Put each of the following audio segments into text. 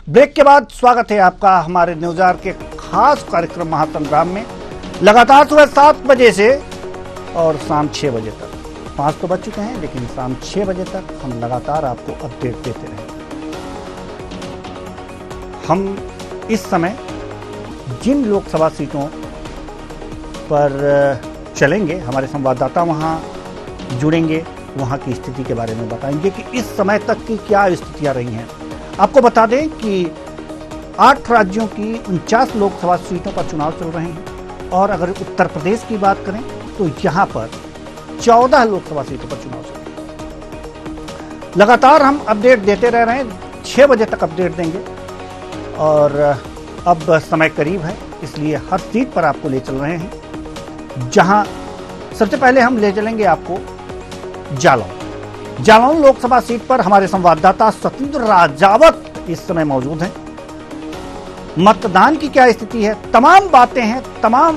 Break के बाद स्वागत है आपका हमारे न्यूज आवर के खास कार्यक्रम महासंग्राम में। लगातार सुबह 7 बजे से और शाम 6 बजे तक, 5 तो बज चुके हैं लेकिन शाम 6 बजे तक हम लगातार आपको अपडेट देते रहेंगे। हम इस समय जिन लोकसभा सीटों पर चलेंगे, हमारे संवाददाता वहां जुड़ेंगे, वहां की स्थिति के बारे में बताएंगे कि इस समय तक की क्या स्थितियां रही हैं। आपको बता दें कि 8 राज्यों की 49 लोकसभा सीटों पर चुनाव चल रहे हैं और अगर उत्तर प्रदेश की बात करें तो यहां पर 14 लोकसभा सीटों पर चुनाव चल रहे हैं। लगातार हम अपडेट देते रह रहे हैं, 6 बजे तक अपडेट देंगे और अब समय करीब है, इसलिए हर सीट पर आपको ले चल रहे हैं। जहां सबसे पहले हम ले चलेंगे आपको जालौन लोकसभा सीट पर हमारे संवाददाता सत्येंद्र राजावत इस समय मौजूद हैं। मतदान की क्या स्थिति है, तमाम बातें हैं, तमाम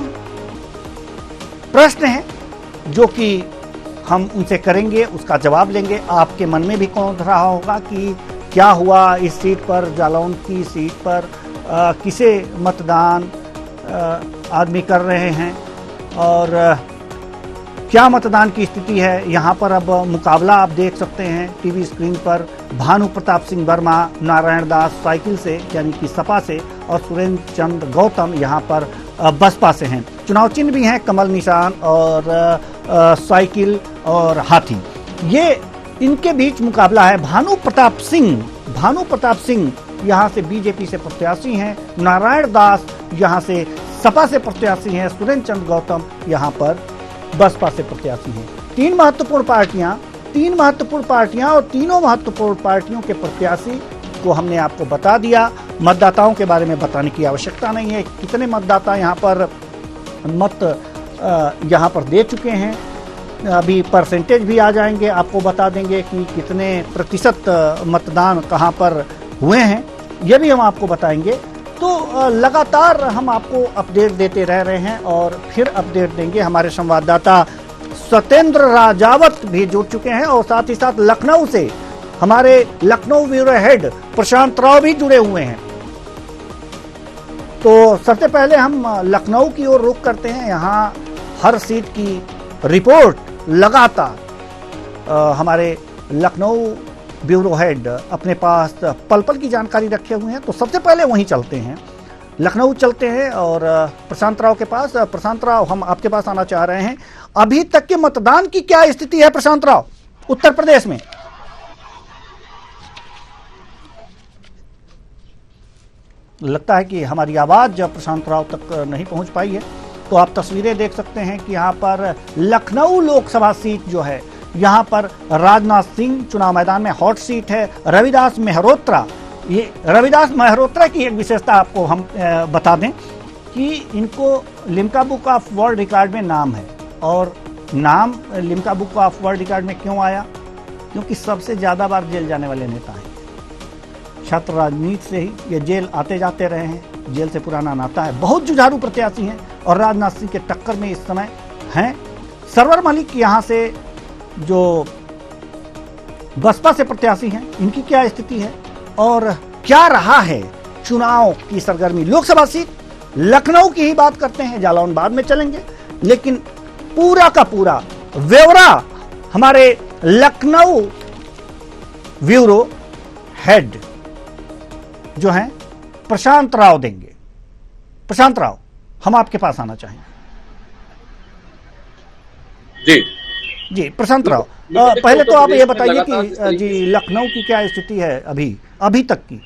प्रश्न हैं जो कि हम उनसे करेंगे, उसका जवाब लेंगे। आपके मन में भी कौन रहा होगा कि क्या हुआ इस सीट पर, जालौन की सीट पर किसे मतदान आदमी कर रहे हैं और क्या मतदान की स्थिति है। यहाँ पर अब मुकाबला आप देख सकते हैं टीवी स्क्रीन पर। भानु प्रताप सिंह वर्मा नारायण दास साइकिल से यानी कि सपा से और सुरेंद्र चंद्र गौतम यहाँ पर बसपा से हैं। चुनाव चिन्ह भी हैं कमल निशान और साइकिल और हाथी। ये इनके बीच मुकाबला है। भानु प्रताप सिंह यहाँ से बीजेपी से प्रत्याशी हैं, नारायण दास यहाँ से सपा से प्रत्याशी हैं, सुरेंद्र चंद्र गौतम यहाँ पर बसपा से प्रत्याशी हैं। 3 महत्वपूर्ण पार्टियां और तीनों महत्वपूर्ण पार्टियों के प्रत्याशी को हमने आपको बता दिया। मतदाताओं के बारे में बताने की आवश्यकता नहीं है, कितने मतदाता यहाँ पर मत यहाँ पर दे चुके हैं। अभी परसेंटेज भी आ जाएंगे, आपको बता देंगे कि कितने प्रतिशत मतदान कहाँ पर हुए हैं, ये भी हम आपको बताएंगे। तो लगातार हम आपको अपडेट देते रह रहे हैं और फिर अपडेट देंगे। हमारे संवाददाता सत्येंद्र राजावत भी जुड़ चुके हैं और साथ ही साथ लखनऊ से हमारे लखनऊ ब्यूरो हेड प्रशांत राव भी जुड़े हुए हैं। तो सबसे पहले हम लखनऊ की ओर रुख करते हैं। यहाँ हर सीट की रिपोर्ट लगातार हमारे लखनऊ ब्यूरो हेड अपने पास पल पल की जानकारी रखे हुए हैं। तो सबसे पहले वहीं चलते हैं, लखनऊ चलते हैं और प्रशांत राव के पास। प्रशांत राव, हम आपके पास आना चाह रहे हैं, अभी तक के मतदान की क्या स्थिति है प्रशांत राव उत्तर प्रदेश में? लगता है कि हमारी आवाज प्रशांत राव तक नहीं पहुंच पाई है। तो आप तस्वीरें देख सकते हैं कि यहाँ पर लखनऊ लोकसभा सीट जो है, यहाँ पर राजनाथ सिंह चुनाव मैदान में, हॉट सीट है। रविदास मेहरोत्रा, ये रविदास मेहरोत्रा की एक विशेषता आपको हम बता दें कि इनको Limca book of world record में नाम है। और नाम Limca book of world record में क्यों आया? क्योंकि सबसे ज्यादा बार जेल जाने वाले नेता हैं। छात्र राजनीति से ही ये जेल आते जाते रहे हैं, जेल से पुराना नाता है। बहुत जुझारू प्रत्याशी हैं और राजनाथ सिंह के टक्कर में इस समय हैं। सरवर मलिक यहाँ से जो बसपा से प्रत्याशी हैं, इनकी क्या स्थिति है और क्या रहा है चुनाव की सरगर्मी? लोकसभा सीट लखनऊ की ही बात करते हैं, जालौन बाद में चलेंगे, लेकिन पूरा का पूरा ब्यौरा हमारे लखनऊ ब्यूरो हेड जो हैं प्रशांत राव देंगे। प्रशांत राव, हम आपके पास आना चाहेंगे। जी प्रशांत राव, पहले तो आप ये बताइए कि जी लखनऊ की क्या स्थिति है अभी तक की?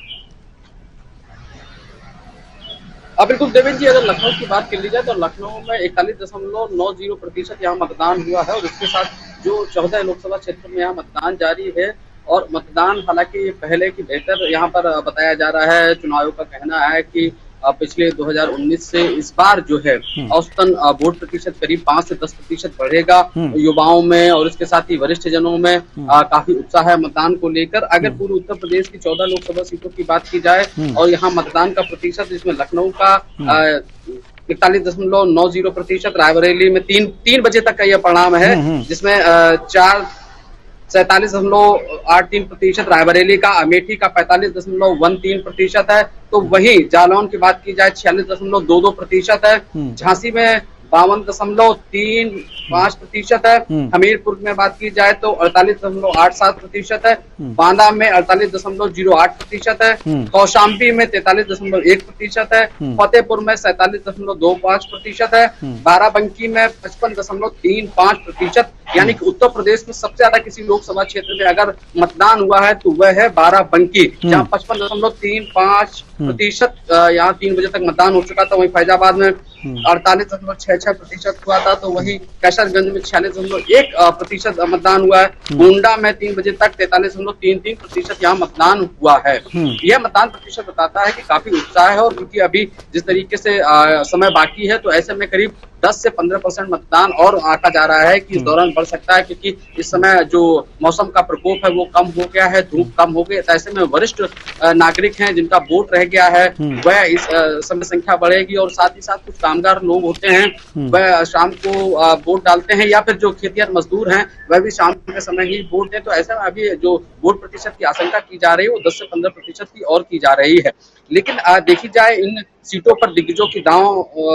बिल्कुल देवेंद्र जी, अगर लखनऊ की बात कर ली जाए तो लखनऊ में 41.90% यहाँ मतदान हुआ है और इसके साथ जो 14 लोकसभा क्षेत्र में यहाँ मतदान जारी है। और मतदान हालांकि पहले की बेहतर यहाँ पर बताया जा रहा है। चुनाव आयोग का कहना है कि पिछले 2019 से इस बार जो है औसतन वोट प्रतिशत करीब 5 से 10% बढ़ेगा युवाओं में और इसके साथ ही वरिष्ठ जनों में काफी उत्साह है मतदान को लेकर। अगर पूरे उत्तर प्रदेश की 14 लोकसभा सीटों की बात की जाए और यहाँ मतदान का प्रतिशत, जिसमें लखनऊ का 41.90%, रायबरेली में 3 बजे तक का यह परिणाम है, जिसमें 47.83%, रायबरेली का, अमेठी का 45.13% है। तो वही जालौन की बात की जाए 46.22% है, झांसी में 52.35% है, हमीरपुर में बात की जाए तो 48.87% है, बांदा में 48.08% है, कौशाम्बी में 43.1% है, फतेहपुर में 47.25% है, बाराबंकी में 55.35%। यानी कि उत्तर प्रदेश में सबसे ज्यादा किसी लोकसभा क्षेत्र में अगर मतदान हुआ है तो वह है बाराबंकी, जहाँ 55.35%, यहाँ 3 बजे तक मतदान हो चुका था। वहीं फैजाबाद में 48.66% हुआ था। तो वही कैसरगंज में 46.1% मतदान हुआ है। गोंडा में 3 बजे तक 43.33% यहाँ मतदान हुआ है। यह मतदान प्रतिशत बताता है कि काफी उत्साह है, और क्योंकि अभी जिस तरीके से समय बाकी है, तो ऐसे में करीब 10 से 15% मतदान और आंका जा रहा है कि इस दौरान बढ़ सकता है, क्योंकि इस समय जो मौसम का प्रकोप है वो कम हो गया है, धूप कम हो गई। ऐसे में वरिष्ठ नागरिक हैं जिनका वोट रह गया है, वह इस समय संख्या बढ़ेगी। और साथ ही साथ कुछ कामगार लोग होते हैं, वह शाम को वोट डालते हैं, या फिर जो खेतिहर मजदूर हैं वह भी शाम के समय ही वोट दें। तो ऐसे में अभी जो वोट प्रतिशत की आशंका की जा रही है वो 10 से 15% की और की जा रही है। लेकिन देखी जाए इन सीटों पर दिग्गजों की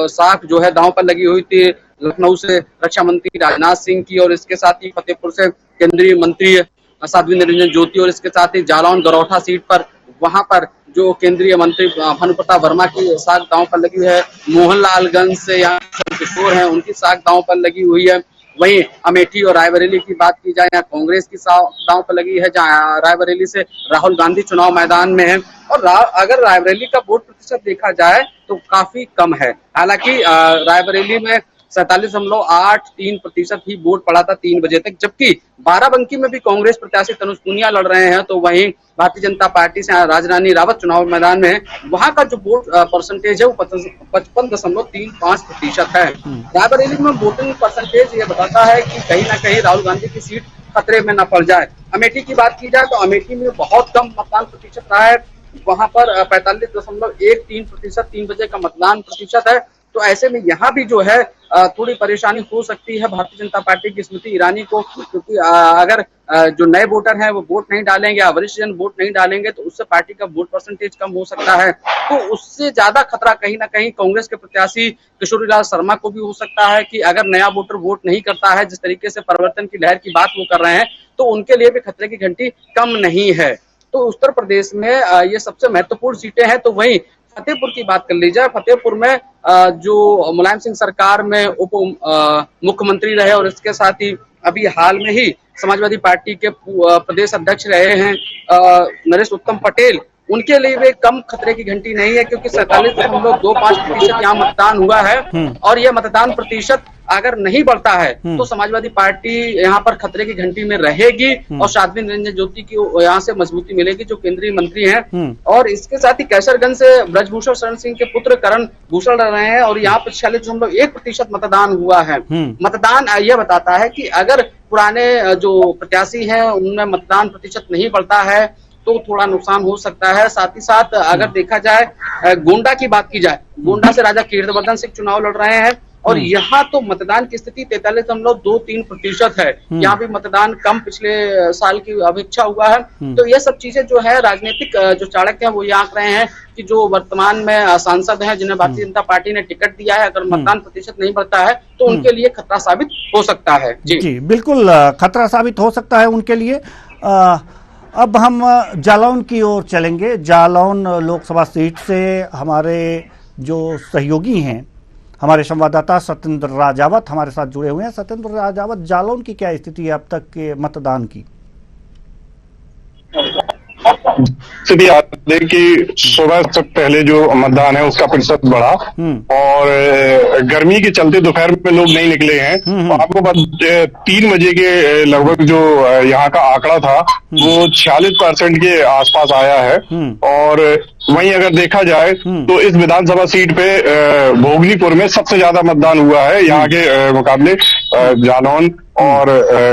साख जो है दांव पर लगी हुई थी। लखनऊ से रक्षा मंत्री राजनाथ सिंह की, और इसके साथ ही फतेहपुर से केंद्रीय मंत्री साध्वी निरंजन ज्योति, और इसके साथ ही जालौन गरौठा सीट पर वहां पर जो केंद्रीय मंत्री भानु प्रताप वर्मा की साख दांव पर लगी हुई है। मोहनलालगंज से यहाँ किशोर हैं, उनकी साख दांव पर लगी हुई है। वहीं अमेठी और रायबरेली की बात की जाए, यहाँ कांग्रेस की दांव पर लगी है, जहाँ रायबरेली से राहुल गांधी चुनाव मैदान में है। और अगर रायबरेली का वोट प्रतिशत देखा जाए तो काफी कम है। हालांकि रायबरेली में 47.83% ही वोट पड़ा था 3 बजे तक, जबकि बाराबंकी में भी कांग्रेस प्रत्याशी तनुज पुनिया लड़ रहे हैं। तो वहीं भारतीय जनता पार्टी से राजरानी रावत चुनाव मैदान में है, वहां का जो वोट परसेंटेज है वो 55.35% है। रायबरेली में वोटिंग परसेंटेज ये बताता है कि कहीं ना कहीं राहुल गांधी की सीट खतरे में न पड़ जाए। अमेठी की बात की जाए तो अमेठी में बहुत कम मतदान प्रतिशत रहा है, वहां पर 45.13% 3 बजे का मतदान प्रतिशत है। तो ऐसे में यहाँ भी जो है थोड़ी परेशानी हो सकती है भारतीय जनता पार्टी की स्मृति ईरानी को, क्योंकि अगर जो नए वोटर हैं वो वोट नहीं डालेंगे या वरिष्ठ जन वोट नहीं डालेंगे तो उससे पार्टी का वोट परसेंटेज कम हो सकता है। तो उससे ज्यादा खतरा कहीं ना कहीं कांग्रेस के प्रत्याशी किशोरीलाल शर्मा को भी हो सकता है कि अगर नया वोटर वोट नहीं करता है, जिस तरीके से परिवर्तन की लहर की बात वो कर रहे हैं, तो उनके लिए भी खतरे की घंटी कम नहीं है। तो उत्तर प्रदेश में ये सबसे महत्वपूर्ण सीटें हैं। तो वहीं फतेहपुर की बात कर ली जाए, फतेहपुर में जो मुलायम सिंह सरकार में उप मुख्यमंत्री रहे, और इसके साथ ही अभी हाल में ही समाजवादी पार्टी के प्रदेश अध्यक्ष रहे हैं नरेश उत्तम पटेल, उनके लिए भी कम खतरे की घंटी नहीं है, क्योंकि 47.25% यहाँ मतदान हुआ है। और यह मतदान प्रतिशत अगर नहीं बढ़ता है तो समाजवादी पार्टी यहाँ पर खतरे की घंटी में रहेगी, और साध्वी निरंजन ज्योति की यहाँ से मजबूती मिलेगी जो केंद्रीय मंत्री हैं। और इसके साथ ही कैसरगंज से ब्रजभूषण शरण सिंह के पुत्र करण भूषण रहे हैं, और यहाँ पर 46.1% मतदान हुआ है। मतदान यह बताता है कि अगर पुराने जो प्रत्याशी हैं उनमें मतदान प्रतिशत नहीं बढ़ता है तो थोड़ा नुकसान हो सकता है। साथ ही साथ अगर देखा जाए गोंडा की बात की जाए, गोंडा से राजा कीर्तिवर्धन सिंह चुनाव लड़ रहे हैं, और यहाँ तो मतदान की स्थिति 43.23% है। यहाँ भी मतदान कम पिछले साल की अपेक्षा हुआ है। तो ये सब चीजें जो है राजनीतिक जो चाणक्य है वो ये आंक रहे हैं कि जो वर्तमान में सांसद हैं जिन्हें भारतीय जनता पार्टी ने टिकट दिया है, अगर मतदान प्रतिशत नहीं बढ़ता है तो उनके लिए खतरा साबित हो सकता है। जी बिल्कुल खतरा साबित हो सकता है उनके लिए। अब हम जालौन की ओर चलेंगे। जालौन लोकसभा सीट से हमारे जो सहयोगी हैं, हमारे संवाददाता सत्येंद्र राजावत हमारे साथ जुड़े हुए हैं। सत्येंद्र राजावत, जालौन की क्या स्थिति है अब तक के मतदान की? स्थिति याद है कि सुबह से पहले जो मतदान है उसका प्रतिशत बढ़ा, और गर्मी के चलते दोपहर में लोग नहीं निकले हैं। आपको 3 बजे के लगभग जो यहाँ का आंकड़ा था वो 46% के आसपास आया है, और वहीं अगर देखा जाए तो इस विधानसभा सीट पे भोगलीपुर में सबसे ज्यादा मतदान हुआ है यहाँ के मुकाबले। जालौन और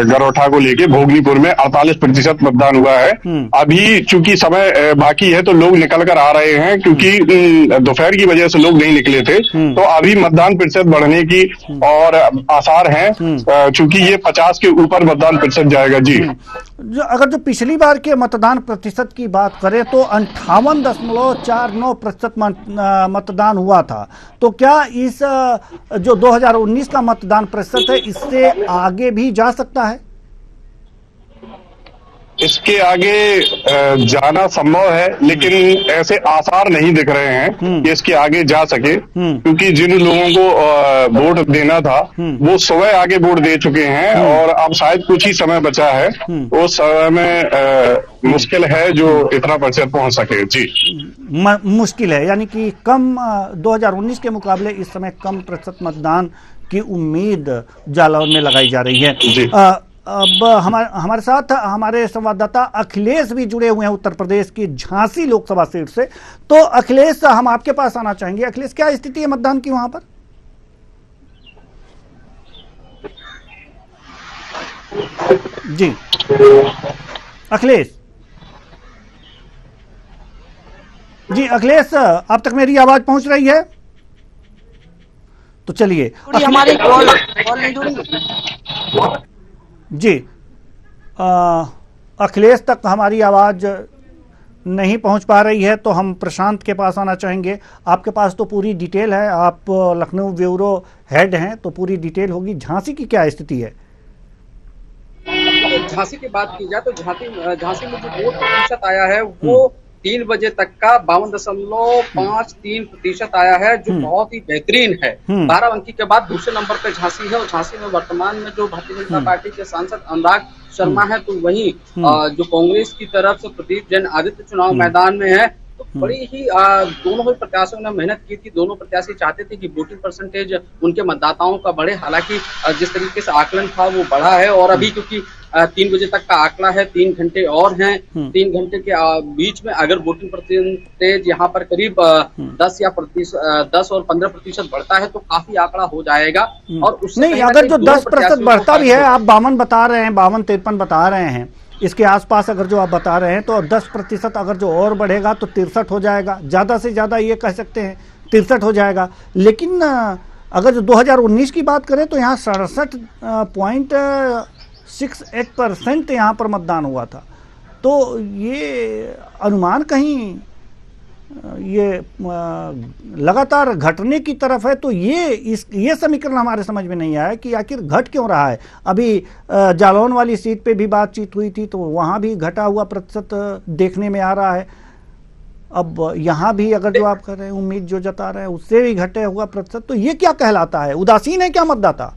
गरोठा को लेके भोगलीपुर में 48% मतदान हुआ है। अभी चूंकि समय बाकी है तो लोग निकल कर आ रहे हैं, क्योंकि दोपहर की वजह से लोग नहीं निकले थे, तो अभी मतदान प्रतिशत बढ़ने की और आसार हैं, चूंकि ये 50 के ऊपर मतदान प्रतिशत जाएगा। जी, अगर जो पिछली बार के मतदान प्रतिशत की बात करें तो 58.49% मतदान हुआ था, तो क्या इस जो 2019 का मतदान प्रतिशत है इससे आगे भी जा सकता है? इसके आगे जाना संभव है, लेकिन ऐसे आसार नहीं दिख रहे हैं कि इसके आगे जा सके, क्योंकि जिन लोगों को वोट देना था वो सुबह आगे वोट दे चुके हैं और अब शायद कुछ ही समय बचा है। उस समय में मुश्किल है जो इतना प्रतिशत पहुंच सके। जी, मुश्किल है, यानी कि कम 2019 के मुकाबले इस समय कम प्रतिशत मतदान की उम्मीद जालौन में लगाई जा रही है। जी। अब हमारे साथ हमारे संवाददाता अखिलेश भी जुड़े हुए हैं उत्तर प्रदेश की झांसी लोकसभा सीट से। तो अखिलेश, हम आपके पास आना चाहेंगे। अखिलेश, क्या स्थिति है मतदान की वहां पर? जी अखिलेश, आप तक मेरी आवाज पहुंच रही है? तो चलिए, हमारी कॉल नहीं जुड़ी। जी, अखिलेश तक हमारी आवाज नहीं पहुंच पा रही है, तो हम प्रशांत के पास आना चाहेंगे। आपके पास तो पूरी डिटेल है, आप लखनऊ ब्यूरो हेड हैं, तो पूरी डिटेल होगी। झांसी की क्या स्थिति है? झांसी की बात की जाए तो झांसी में जो वोट प्रतिशत आया है वो 3 बजे तक का 52.53% आया है, जो बहुत ही बेहतरीन है। बाराबंकी के बाद दूसरे नंबर पे झांसी है, और झांसी में वर्तमान में जो भारतीय जनता पार्टी के सांसद अनुराग शर्मा है, तो वहीं जो कांग्रेस की तरफ से प्रदीप जैन आदित्य चुनाव मैदान में है। तो बड़ी ही दोनों ही प्रत्याशियों ने मेहनत की थी। दोनों प्रत्याशी चाहते थे कि वोटिंग परसेंटेज उनके मतदाताओं का बढ़े, हालांकि जिस तरीके से आकलन था वो बढ़ा है। और अभी क्योंकि 3 बजे तक का आंकड़ा है, 3 घंटे और हैं, 3 घंटे के बीच में अगर वोटिंग परसेंटेज यहाँ पर करीब 10 और 15% बढ़ता है तो काफी आंकड़ा हो जाएगा। और उससे नहीं, अगर जो 10% बढ़ता भी है, आप 52 बता रहे हैं, 52-53 बता रहे हैं, इसके आसपास अगर जो आप बता रहे हैं, तो 10% अगर जो और बढ़ेगा तो 63 हो जाएगा। ज्यादा से ज्यादा ये कह सकते हैं 63 हो जाएगा। लेकिन अगर जो 2019 की बात करें तो यहाँ 67.68% यहाँ पर मतदान हुआ था। तो ये अनुमान कहीं ये लगातार घटने की तरफ है। तो ये समीकरण हमारे समझ में नहीं आया कि आखिर घट क्यों रहा है। अभी जालौन वाली सीट पे भी बातचीत हुई थी, तो वहां भी घटा हुआ प्रतिशत देखने में आ रहा है। अब यहाँ भी अगर जो आप कर रहे हैं, उम्मीद जो जता रहे हैं, उससे भी घटे हुआ प्रतिशत, तो ये क्या कहलाता है? उदासीन है क्या मतदाता?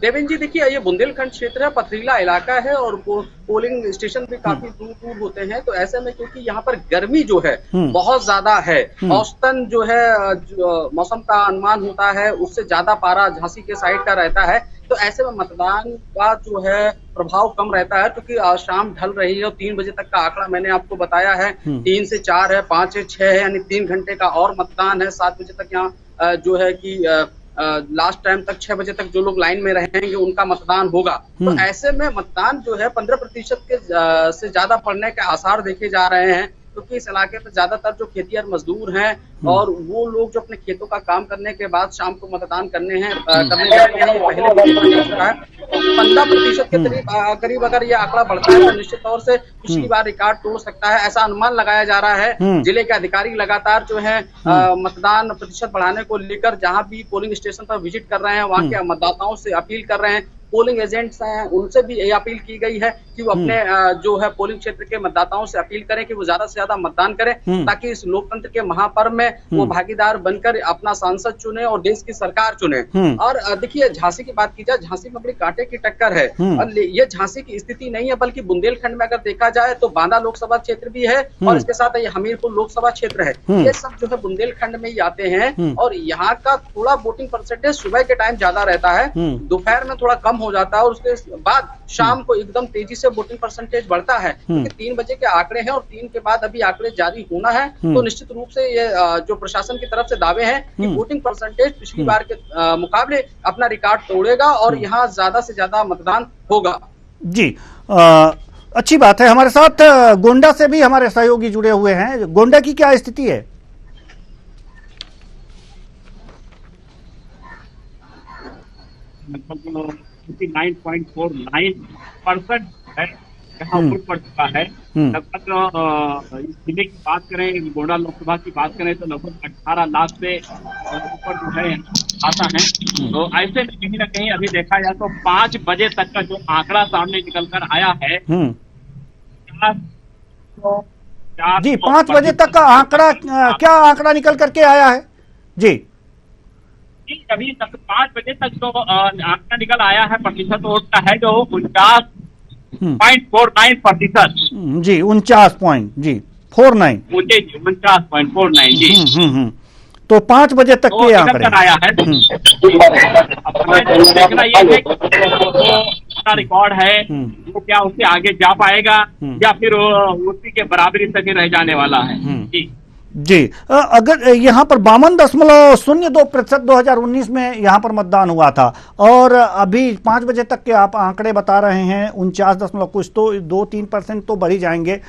देवेंद्र जी, देखिए, ये बुंदेलखंड क्षेत्र है, पथरीला इलाका है और पोलिंग स्टेशन भी काफी दूर दूर होते हैं। तो ऐसे में क्योंकि यहाँ पर गर्मी जो है बहुत ज्यादा है, औसतन जो है मौसम का अनुमान होता है उससे ज्यादा पारा झांसी के साइड का रहता है। तो ऐसे में मतदान का जो है प्रभाव कम रहता है, क्योंकि शाम ढल रही है और 3 बजे तक का आंकड़ा मैंने आपको बताया है। 3 से 4 है, 5 से 6 है, यानी 3 घंटे का और मतदान है। 7 बजे तक यहाँ जो है कि लास्ट टाइम तक 6 बजे तक जो लोग लाइन में रहेंगे उनका मतदान होगा। तो ऐसे में मतदान जो है 15% के से ज्यादा पड़ने के आसार देखे जा रहे हैं, क्योंकि इस इलाके में ज्यादातर जो खेतिहर मजदूर हैं और वो लोग जो अपने खेतों का काम करने के बाद शाम को मतदान करने जाते हैं, पहले भी हो चुका है। 15% के करीब अगर ये आंकड़ा बढ़ता है तो निश्चित तौर से पिछली बार रिकॉर्ड तोड़ सकता है, ऐसा अनुमान लगाया जा रहा है। जिले के अधिकारी लगातार जो है मतदान प्रतिशत बढ़ाने को लेकर जहां भी पोलिंग स्टेशन पर विजिट कर रहे हैं, वहां के मतदाताओं से अपील कर रहे हैं। पोलिंग एजेंट्स हैं, उनसे भी यह अपील की गई है कि वो अपने जो है पोलिंग क्षेत्र के मतदाताओं से अपील करें कि वो ज्यादा से ज्यादा मतदान करें, ताकि इस लोकतंत्र के महापर्व में वो भागीदार बनकर अपना सांसद चुने और देश की सरकार चुने। और देखिए, झांसी की बात की जाए, झांसी में बड़ी कांटे की टक्कर है। और ये झांसी की स्थिति नहीं है, बल्कि बुंदेलखंड में अगर देखा जाए तो बांदा लोकसभा क्षेत्र भी है और इसके साथ ये हमीरपुर लोकसभा क्षेत्र है। ये सब जो है बुंदेलखंड में ही आते हैं। और यहाँ का थोड़ा वोटिंग परसेंटेज सुबह के टाइम ज्यादा रहता है, दोपहर में थोड़ा कम हो जाता है और उसके बाद शाम को एकदम तेजी से वोटिंग परसेंटेज बढ़ता है, क्योंकि 3 बजे के आंकड़े हैं और 3 के बाद अभी आंकड़े जारी होना है। तो निश्चित रूप से ये जो प्रशासन की तरफ से दावे हैं कि वोटिंग परसेंटेज पिछली बार के मुकाबले अपना रिकॉर्ड तोड़ेगा और यहाँ ज्यादा से ज्यादा मतदान होगा। जी, अच्छी बात है। हमारे साथ गोंडा से भी हमारे सहयोगी जुड़े हुए हैं। गोंडा की क्या स्थिति है? लगभग 59.49% है यहाँ वोट पड़ चुका है। लगभग इस जिले की बात करें, गोंडा लोकसभा की बात करें तो लगभग 18 लाख से ऊपर जो है आता है। तो ऐसे में कहीं ना कहीं अभी देखा जाए तो 5 बजे तक का जो आंकड़ा सामने निकल कर आया है, जी 5 बजे तक का आंकड़ा, क्या आंकड़ा निकल करके आया है? जी अभी तक 5 बजे तक जो आंकड़ा निकल आया है प्रतिशत वोट का है जो 49.49%। जी 49.49 जी। तो 5 बजे तक के आंकड़े आया है। देखना यह है कि अपना रिकॉर्ड है वो क्या उससे आगे जा पाएगा या फिर उसी के बराबरी तक ही रह जाने वाला है। जी, अगर यहाँ पर 52.02% 2019 में यहाँ पर मतदान हुआ था और अभी 5 बजे तक के आप आंकड़े बता रहे हैं 49 कुछ, तो 2-3% तो बढ़ ही जाएंगे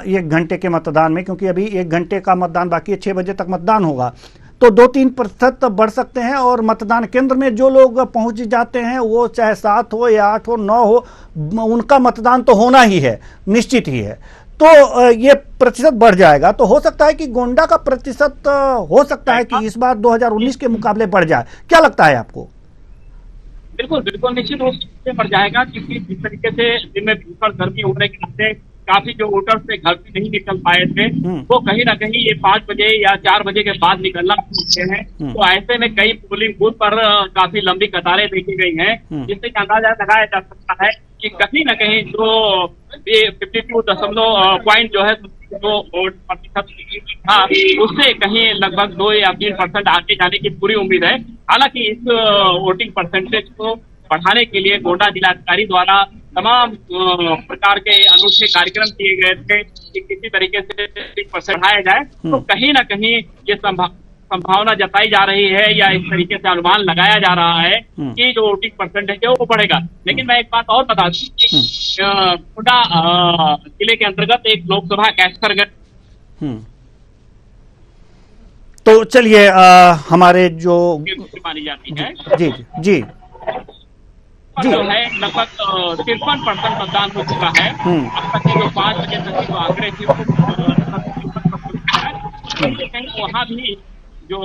1 घंटे के मतदान में, क्योंकि अभी 1 घंटे का मतदान बाकी है, 6 बजे तक मतदान होगा, तो 2-3% बढ़ सकते हैं। और मतदान केंद्र में जो लोग पहुंच जाते हैं वो चाहे 7 हो या 8 हो 9 हो, उनका मतदान तो होना ही है, निश्चित ही है। तो ये प्रतिशत बढ़ जाएगा, तो हो सकता है कि गोंडा का प्रतिशत हो सकता है कि इस बार 2019 के मुकाबले बढ़ जाए। क्या लगता है आपको? बिल्कुल बिल्कुल निश्चित रूप से बढ़ जाएगा, क्योंकि जिस तरीके से दिन में भीषण गर्मी होने के नाते काफी जो वोटर्स से घर से नहीं निकल पाए थे वो कहीं ना कहीं ये 5 बजे या 4 बजे के बाद निकलना चाहते हैं। तो ऐसे में कई पोलिंग बूथ पर काफी लंबी कतारें देखी गई हैं, जिससे अंदाजा लगाया जा सकता है कि कहीं ना कहीं जो 52 पॉइंट जो है जो वोट प्रतिशत था उससे कहीं लगभग 2 या 3% आगे जाने की पूरी उम्मीद है। हालांकि इस वोटिंग परसेंटेज को बढ़ाने के लिए गोंडा जिलाधिकारी द्वारा तमाम प्रकार के अनूठे कार्यक्रम किए गए थे कि किसी तरीके से 1% बढ़ाया जाए। तो कहीं ना कहीं ये संभावना जताई जा रही है या इस तरीके से अनुमान लगाया जा रहा है कि जो वोटिंग परसेंटेज है वो बढ़ेगा। लेकिन मैं एक बात और बता दूं कि गोंडा जिले के अंतर्गत एक लोकसभा कैसरगंज, तो चलिए हमारे जो मानी जाती है जी जी जी जो है लगभग 53% मतदान हो चुका है। अब तक जो 5 बजे तक जो आंकड़े थे वहाँ भी जो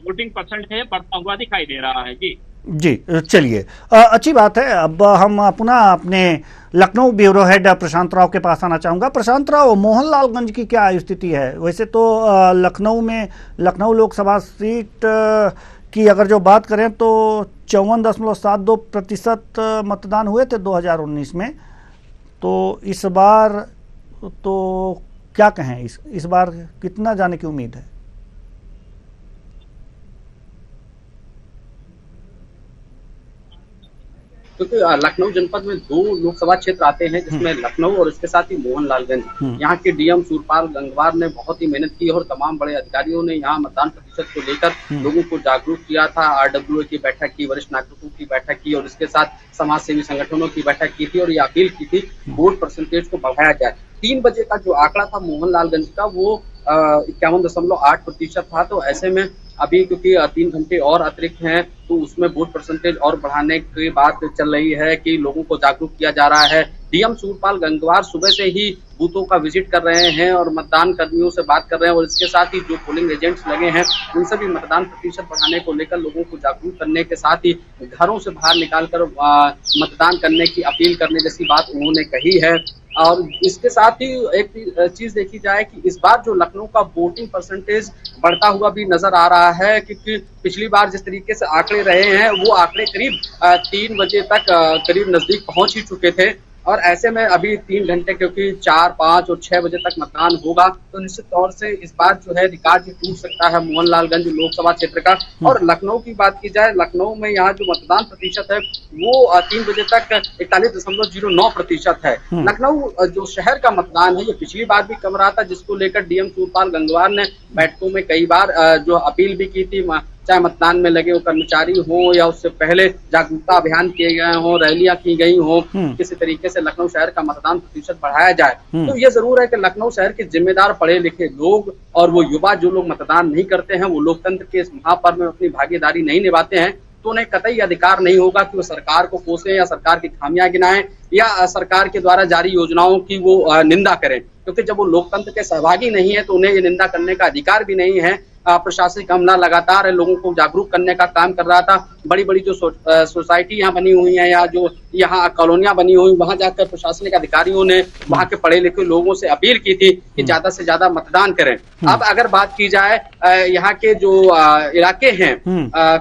वोटिंग परसेंट है बढ़ता हुआ दिखाई दे रहा है। जी जी, चलिए अच्छी बात है। अब हम पुनः अपने लखनऊ ब्यूरो हेड प्रशांत राव के पास आना चाहूँगा। प्रशांत राव, मोहनलालगंज की क्या स्थिति है? वैसे तो लखनऊ में लखनऊ लोकसभा सीट की अगर जो बात करें तो 54.72% मतदान हुए थे 2019 में, तो इस बार तो क्या कहें, इस बार कितना जाने की उम्मीद है? क्योंकि लखनऊ जनपद में 2 लोकसभा क्षेत्र आते हैं, जिसमें लखनऊ और इसके साथ ही मोहनलालगंज। यहाँ के डीएम सूरपाल गंगवार ने बहुत ही मेहनत की और तमाम बड़े अधिकारियों ने यहाँ मतदान प्रतिशत को लेकर लोगों को जागरूक किया था। RWA की बैठक की, वरिष्ठ नागरिकों की बैठक की और इसके साथ समाज सेवी संगठनों की बैठक की थी और ये अपील की थी वोट परसेंटेज को बढ़ाया जाए। 3 बजे का जो आंकड़ा था मोहनलालगंज का वो 51.8% था। तो ऐसे में अभी क्योंकि 3 घंटे और अतिरिक्त हैं तो उसमें वोट परसेंटेज और बढ़ाने की बात चल रही है कि लोगों को जागरूक किया जा रहा है। डीएम सूरपाल गंगवार सुबह से ही बूथों का विजिट कर रहे हैं और मतदान कर्मियों से बात कर रहे हैं और इसके साथ ही जो पोलिंग एजेंट्स लगे हैं उनसे भी मतदान प्रतिशत बढ़ाने को लेकर लोगों को जागरूक करने के साथ ही घरों से बाहर निकालकर मतदान करने की अपील करने जैसी बात उन्होंने कही है। और इसके साथ ही एक चीज देखी जाए कि इस बार जो लखनऊ का वोटिंग परसेंटेज बढ़ता हुआ भी नजर आ रहा है, क्योंकि पिछली बार जिस तरीके से आंकड़े रहे हैं वो आंकड़े करीब 3 बजे तक करीब नजदीक पहुंच ही चुके थे। और ऐसे में अभी 3 घंटे, क्योंकि 4, 5 और 6 बजे तक मतदान होगा, तो निश्चित तौर से इस बार जो है रिकॉर्ड भी टूट सकता है मोहनलालगंज लोकसभा क्षेत्र का। और लखनऊ की बात की जाए, लखनऊ में यहाँ जो मतदान प्रतिशत है वो 3 बजे तक 41.09% है। लखनऊ जो शहर का मतदान है ये पिछली बार भी कम रहा था, जिसको लेकर डीएम सूरपाल गंगवार ने बैठकों में कई बार जो अपील भी की थी, चाहे मतदान में लगे वो कर्मचारी हो या उससे पहले जागरूकता अभियान किए गए हों, रैलियां की गई हों, किसी तरीके से लखनऊ शहर का मतदान प्रतिशत बढ़ाया जाए। तो ये जरूर है कि लखनऊ शहर के जिम्मेदार पढ़े लिखे लोग और वो युवा जो लोग मतदान नहीं करते हैं, वो लोकतंत्र के इस महापर्व में अपनी भागीदारी नहीं निभाते हैं, तो उन्हें कतई अधिकार नहीं होगा कि वो सरकार को कोसें या सरकार की खामियां गिनाएं या सरकार के द्वारा जारी योजनाओं की वो निंदा करें, क्योंकि जब वो लोकतंत्र के सहभागी नहीं है तो उन्हें ये निंदा करने का अधिकार भी नहीं है। प्रशासनिक अमला लगातार लोगों को जागरूक करने का काम कर रहा था। बड़ी बड़ी जो सोसाइटी यहाँ बनी हुई है या जो यहाँ कॉलोनियां बनी हुई, वहां जाकर प्रशासनिक अधिकारियों ने वहां के पढ़े लिखे लोगों से अपील की थी कि ज्यादा से ज्यादा मतदान करें। अब अगर बात की जाए यहाँ के जो इलाके हैं,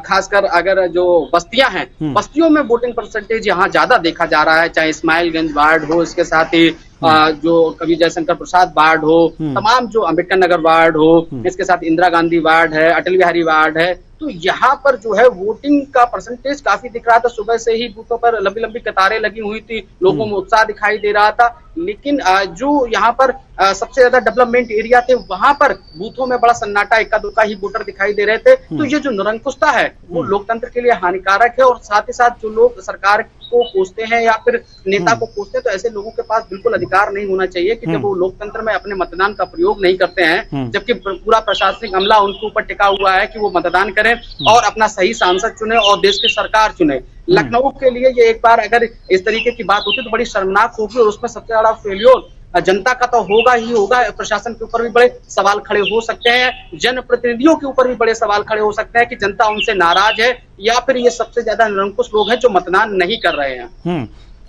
खासकर अगर जो बस्तियां हैं, बस्तियों में वोटिंग परसेंटेज यहाँ ज्यादा देखा जा रहा है, चाहे इस्माइलगंज वार्ड हो, इसके साथ ही जो कवि जयशंकर प्रसाद वार्ड हो, तमाम जो अम्बेडकर नगर वार्ड हो, इसके साथ इंदिरा गांधी वार्ड है, अटल बिहारी वार्ड है, तो यहाँ पर जो है वोटिंग का परसेंटेज काफी दिख रहा था। सुबह से ही बूथों पर लंबी लंबी कतारें लगी हुई थी, लोगों में उत्साह दिखाई दे रहा था। लेकिन जो यहाँ पर सबसे ज्यादा डेवलपमेंट एरिया थे, वहां पर बूथों में बड़ा सन्नाटा, इक्का दुक्का ही वोटर दिखाई दे रहे थे। तो ये जो निरंकुशता है वो लोकतंत्र के लिए हानिकारक है। और साथ ही साथ जो लोग सरकार को कोसते हैं या फिर नेता को कोसते हैं, तो ऐसे लोगों के पास बिल्कुल अधिकार नहीं होना चाहिए कि जब वो लोकतंत्र में अपने मतदान का प्रयोग नहीं करते हैं, जबकि पूरा प्रशासनिक अमला उनके ऊपर टिका हुआ है कि वो मतदान करें और अपना सही सांसद चुने और देश की सरकार चुने। लखनऊ के लिए ये एक बार अगर इस तरीके की बात होती तो बड़ी शर्मनाक होगी, और उसमें सबसे बड़ा फेल्योर जनता का तो होगा ही होगा। प्रशासन के ऊपर भी बड़े सवाल खड़े हो सकते हैं, जनप्रतिनिधियों के ऊपर भी बड़े सवाल खड़े हो सकते हैं कि जनता उनसे नाराज है या फिर ये सबसे ज्यादा निरंकुश लोग हैं जो मतदान नहीं कर रहे हैं।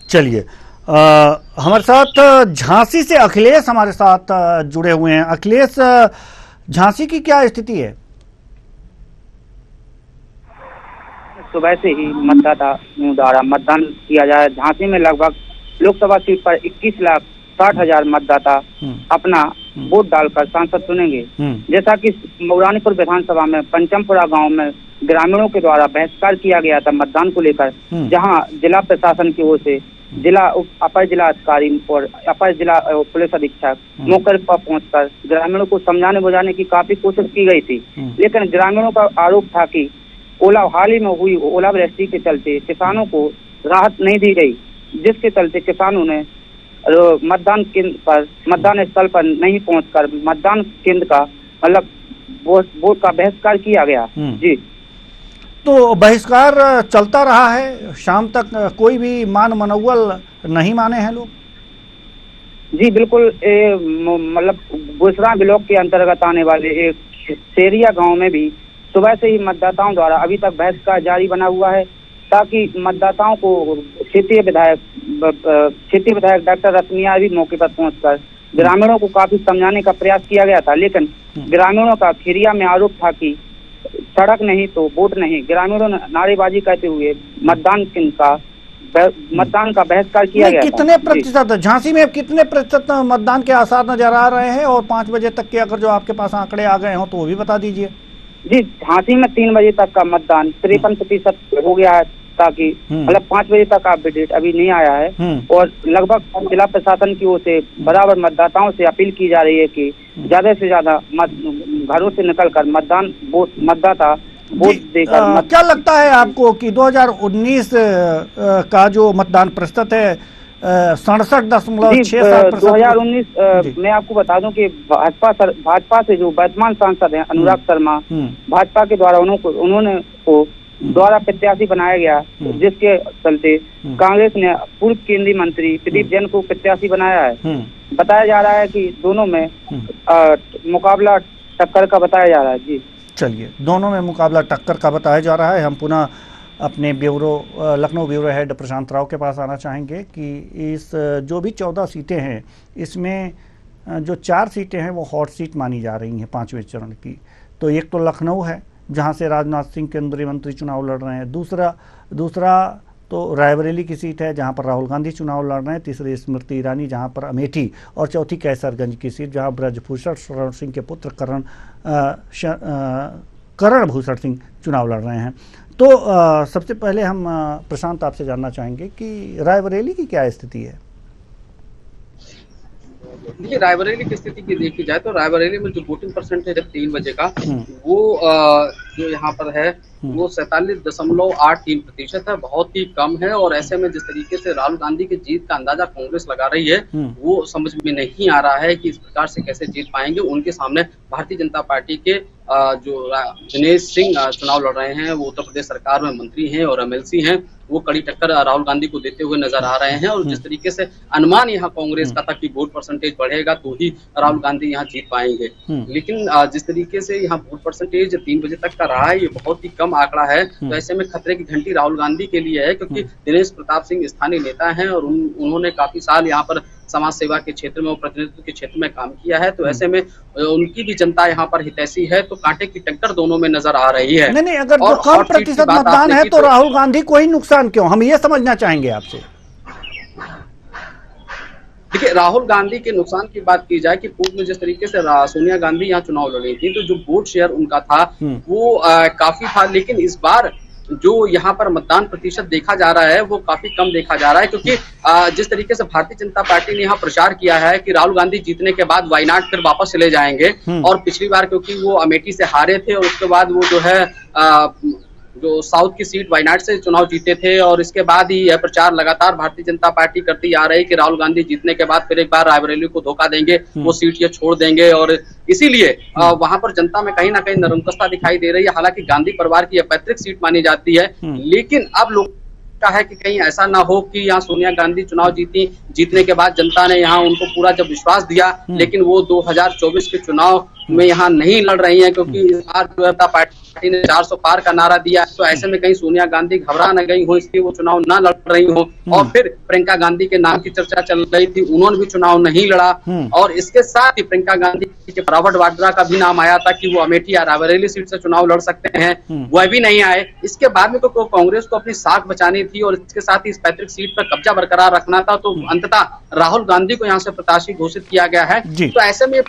चलिए, हमारे साथ झांसी से अखिलेश हमारे साथ जुड़े हुए हैं। अखिलेश, झांसी की क्या स्थिति है? सुबह से ही मतदाताओं द्वारा मतदान किया जाए। झांसी में लगभग लोकसभा सीट पर 21,60,000 मतदाता अपना वोट डालकर सांसद चुनेंगे। जैसा कि मऊरानीपुर विधानसभा में पंचमपुरा गांव में ग्रामीणों के द्वारा बहिष्कार किया गया था मतदान को लेकर, जहां जिला प्रशासन की ओर से अपर जिला अधिकारी और अपर जिला पुलिस अधीक्षक मौके पर पहुंचकर ग्रामीणों को समझाने बुझाने की काफी कोशिश की गई थी। लेकिन ग्रामीणों का आरोप था कि हाल ही में हुई ओलावृष्टि के चलते किसानों को राहत नहीं दी गई, जिसके चलते किसानों ने मतदान स्थल पर नहीं पहुंचकर मतदान केंद्र का मतलब वोट का बहिष्कार किया गया। जी, तो बहिष्कार चलता रहा है शाम तक, कोई भी मनौवल नहीं माने हैं लोग? जी बिल्कुल, मतलब गुसरा ब्लॉक के अंतर्गत आने वाले एक सेरिया गांव में भी सुबह से ही मतदाताओं द्वारा अभी तक बहिष्कार जारी बना हुआ है, ताकि मतदाताओं को क्षेत्रीय विधायक डॉक्टर रश्मिया भी मौके पर पहुंचकर ग्रामीणों को काफी समझाने का प्रयास किया गया था। लेकिन ग्रामीणों का खिरिया में आरोप था कि सड़क नहीं तो वोट नहीं। ग्रामीणों ने नारेबाजी करते हुए मतदान का बहिष्कार किया गया। कितने प्रतिशत झांसी में कितने प्रतिशत मतदान के आसार नजर आ रहे हैं? और 5 बजे तक के अगर जो आपके पास आंकड़े आ गए हो तो वो भी बता दीजिए। जी, झांसी में 3 बजे तक का मतदान 53% हो गया है, ताकि मतलब 5 बजे तक का अपडेट अभी नहीं आया है। और लगभग जिला प्रशासन की ओर से बराबर मतदाताओं से अपील की जा रही है कि ज्यादा से ज्यादा घरों से निकलकर मतदाता वोट देकर। क्या लगता है आपको कि 2019 का जो मतदान प्रतिशत है 67.67%? 2019 मैं आपको बता दूं कि भाजपा से जो वर्तमान सांसद हैं अनुराग शर्मा, भाजपा के द्वारा उन्होंने द्वारा प्रत्याशी बनाया गया, जिसके चलते कांग्रेस ने पूर्व केंद्रीय मंत्री प्रदीप जैन को प्रत्याशी बनाया है। बताया जा रहा है कि दोनों में मुकाबला टक्कर का बताया जा रहा है। जी चलिए, दोनों में मुकाबला टक्कर का बताया जा रहा है। हम पुनः अपने लखनऊ ब्यूरो हेड प्रशांत राव के पास आना चाहेंगे कि इस जो भी 14 सीटें हैं, इसमें जो 4 सीटें हैं वो हॉट सीट मानी जा रही हैं 5वें चरण की। तो एक तो लखनऊ है जहां से राजनाथ सिंह केंद्रीय मंत्री चुनाव लड़ रहे हैं, दूसरा तो रायबरेली की सीट है जहां पर राहुल गांधी चुनाव लड़ रहे हैं, तीसरी स्मृति ईरानी जहां पर अमेठी, और चौथी कैसरगंज की सीट जहां ब्रजभूषण शरण सिंह के पुत्र करण भूषण सिंह चुनाव लड़ रहे हैं। तो सबसे पहले हम प्रशांत आपसे जानना चाहेंगे कि रायबरेली की क्या स्थिति है? देखिए, रायबरेली की स्थिति की देखी जाए तो रायबरेली में जो वोटिंग परसेंटेज है 3 बजे का, वो जो यहाँ पर है वो 47.83% है, बहुत ही कम है। और ऐसे में जिस तरीके से राहुल गांधी की जीत का अंदाजा कांग्रेस लगा रही है, वो समझ में नहीं आ रहा है कि इस प्रकार से कैसे जीत पाएंगे। उनके सामने भारतीय जनता पार्टी के जो दिनेश सिंह चुनाव लड़ रहे हैं, वो उत्तर प्रदेश सरकार में मंत्री हैं और MLC हैं, वो कड़ी टक्कर राहुल गांधी को देते हुए नजर आ रहे हैं। और जिस तरीके से अनुमान यहाँ कांग्रेस का था कि वोट परसेंटेज बढ़ेगा तो ही राहुल गांधी यहाँ जीत पाएंगे, लेकिन जिस तरीके से यहाँ वोट परसेंटेज 3 बजे तक का रहा है, ये बहुत ही कम आंकड़ा है। तो ऐसे में खतरे की घंटी राहुल गांधी के लिए है, क्योंकि दिनेश प्रताप सिंह स्थानीय नेता हैं और उन्होंने काफी साल यहाँ पर समाज सेवा के क्षेत्र में और प्रतिनिधित्व के क्षेत्र में काम किया है। तो ऐसे में उनकी भी जनता यहाँ पर हितैषी है, तो कांटे की टक्कर दोनों में नजर आ रही है। नहीं, अगर कम प्रतिशत मतदान है तो राहुल गांधी को ही नुकसान क्यों, हम ये समझना चाहेंगे आपसे। देखिए, राहुल गांधी के नुकसान की बात की जाए कि पूर्व में जिस तरीके से सोनिया गांधी यहाँ चुनाव लड़ी थी, तो जो वोट शेयर उनका था वो काफी था, लेकिन इस बार जो यहाँ पर मतदान प्रतिशत देखा जा रहा है वो काफी कम देखा जा रहा है, क्योंकि जिस तरीके से भारतीय जनता पार्टी ने यहाँ प्रचार किया है कि राहुल गांधी जीतने के बाद वायनाड फिर वापस चले जाएंगे, और पिछली बार क्योंकि वो अमेठी से हारे थे और उसके बाद वो जो है जो साउथ की सीट वायनाड से चुनाव जीते थे, और इसके बाद ही यह प्रचार लगातार भारतीय जनता पार्टी करती आ रही कि राहुल गांधी जीतने के बाद फिर एक बार रायबरेली को धोखा देंगे, वो सीट ये छोड़ देंगे। और इसीलिए वहां पर जनता में कहीं ना कहीं नरमकस्ता दिखाई दे रही है। हालांकि गांधी परिवार की पैतृक सीट मानी जाती है, लेकिन अब लोग का है कि कहीं ऐसा ना हो कि यहाँ सोनिया गांधी चुनाव जीतने के बाद जनता ने यहाँ उनको पूरा जब विश्वास दिया, लेकिन वो 2024 के चुनाव में यहाँ नहीं लड़ रही हैं, क्योंकि इस बार जो है पार्टी ने 400 पार का नारा दिया। तो ऐसे में कहीं सोनिया गांधी घबरा न गई हो, इसलिए वो चुनाव ना लड़ रही हो। और फिर प्रियंका गांधी के नाम की चर्चा चल रही थी, उन्होंने भी चुनाव नहीं लड़ा। और इसके साथ ही प्रियंका गांधी के रॉबर्ट वाड्रा का भी नाम आया था कि वो अमेठी या रायबरेली सीट से चुनाव लड़ सकते हैं, वह भी नहीं आए। इसके बाद में तो कांग्रेस को अपनी साख बचानी थी और इसके साथ ही इस पैतृक सीट पर कब्जा बरकरार रखना था, तो अंततः राहुल गांधी को यहाँ से प्रत्याशी घोषित किया गया है। तो ऐसे में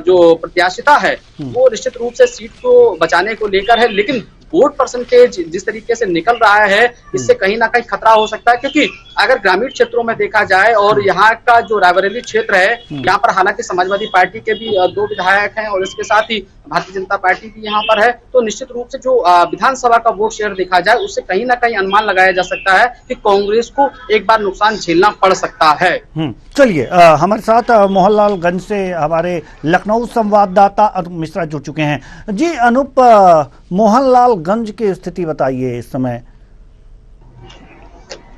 जो प्रत्याशिता है वो निश्चित रूप से सीट को बचाने को लेकर है, लेकिन वोट परसेंटेज जिस तरीके से निकल रहा है, इससे कहीं ना कहीं खतरा हो सकता है। क्योंकि अगर ग्रामीण क्षेत्रों में देखा जाए और यहाँ का जो रायबरेली क्षेत्र है, यहाँ पर हालांकि समाजवादी पार्टी के भी 2 विधायक हैं और इसके साथ ही भारतीय जनता पार्टी भी यहाँ पर है, तो निश्चित रूप से जो विधानसभा का वोट शेयर देखा जाए उससे कहीं ना कहीं अनुमान लगाया जा सकता है कि कांग्रेस को एक बार नुकसान झेलना पड़ सकता है। चलिए, हमारे साथ मोहनलालगंज से हमारे लखनऊ संवाददाता अनूप मिश्रा जुड़ चुके हैं। जी अनूप, मोहनलालगंज की स्थिति बताइए इस समय।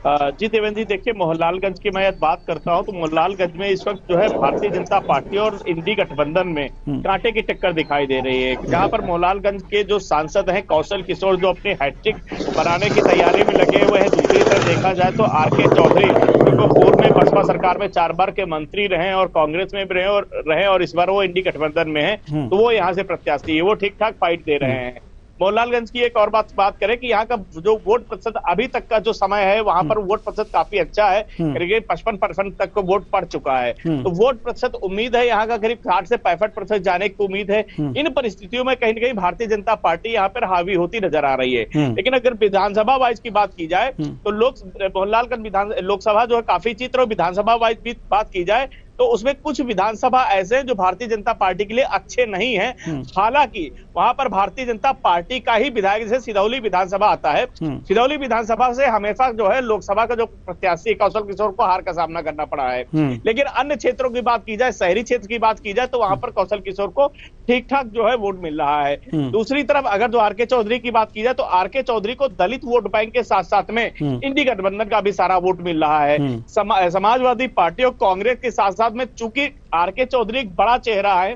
जी देवेंद्र जी, देखिए मोहनलालगंज की मैं बात करता हूं तो मोहनलालगंज में इस वक्त जो है भारतीय जनता पार्टी और इंडी गठबंधन में कांटे की टक्कर दिखाई दे रही है। जहां पर मोहनलालगंज के जो सांसद हैं कौशल किशोर, जो अपने हैट्रिक बनाने की तैयारी में लगे हुए हैं। दूसरी तरफ देखा जाए तो RK चौधरी, जो पूर्व में बसपा सरकार में 4 बार के मंत्री रहे और कांग्रेस में भी रहे और इस बार वो इंडी गठबंधन में है, तो वो यहाँ से प्रत्याशी है, वो ठीक ठाक फाइट दे रहे हैं। मोहनलालगंज की एक और बात करें कि यहाँ का जो वोट प्रतिशत अभी तक का जो समय है, वहां पर वोट प्रतिशत काफी अच्छा है, करीब 55% तक को वोट पड़ चुका है। तो वोट प्रतिशत उम्मीद है यहाँ का करीब 60 से 65% जाने की उम्मीद है। इन परिस्थितियों में कहीं न कहीं भारतीय जनता पार्टी यहाँ पर हावी होती नजर आ रही है। लेकिन अगर विधानसभा वाइज की बात की जाए तो मोहनलालगंज लोकसभा जो है काफी चित्र, और विधानसभा वाइज भी बात की जाए तो उसमें कुछ विधानसभा ऐसे जो भारतीय जनता पार्टी के लिए अच्छे नहीं हैं। हालांकि वहां पर भारतीय जनता पार्टी का ही विधायक, जैसे सिधौली विधानसभा आता है, सिधौली विधानसभा से हमेशा जो है लोकसभा का जो प्रत्याशी कौशल किशोर को हार का सामना करना पड़ा है। लेकिन अन्य क्षेत्रों की बात की जाए, शहरी क्षेत्र की बात की जाए, तो वहां पर कौशल किशोर को ठीक ठाक जो है वोट मिल रहा है। दूसरी तरफ अगर जो RK चौधरी की बात की जाए तो RK चौधरी को दलित वोट बैंक के साथ साथ में इंडी गठबंधन का भी सारा वोट मिल रहा है। समाजवादी पार्टी और कांग्रेस के साथ में चूंकि RK चौधरी एक बड़ा चेहरा है,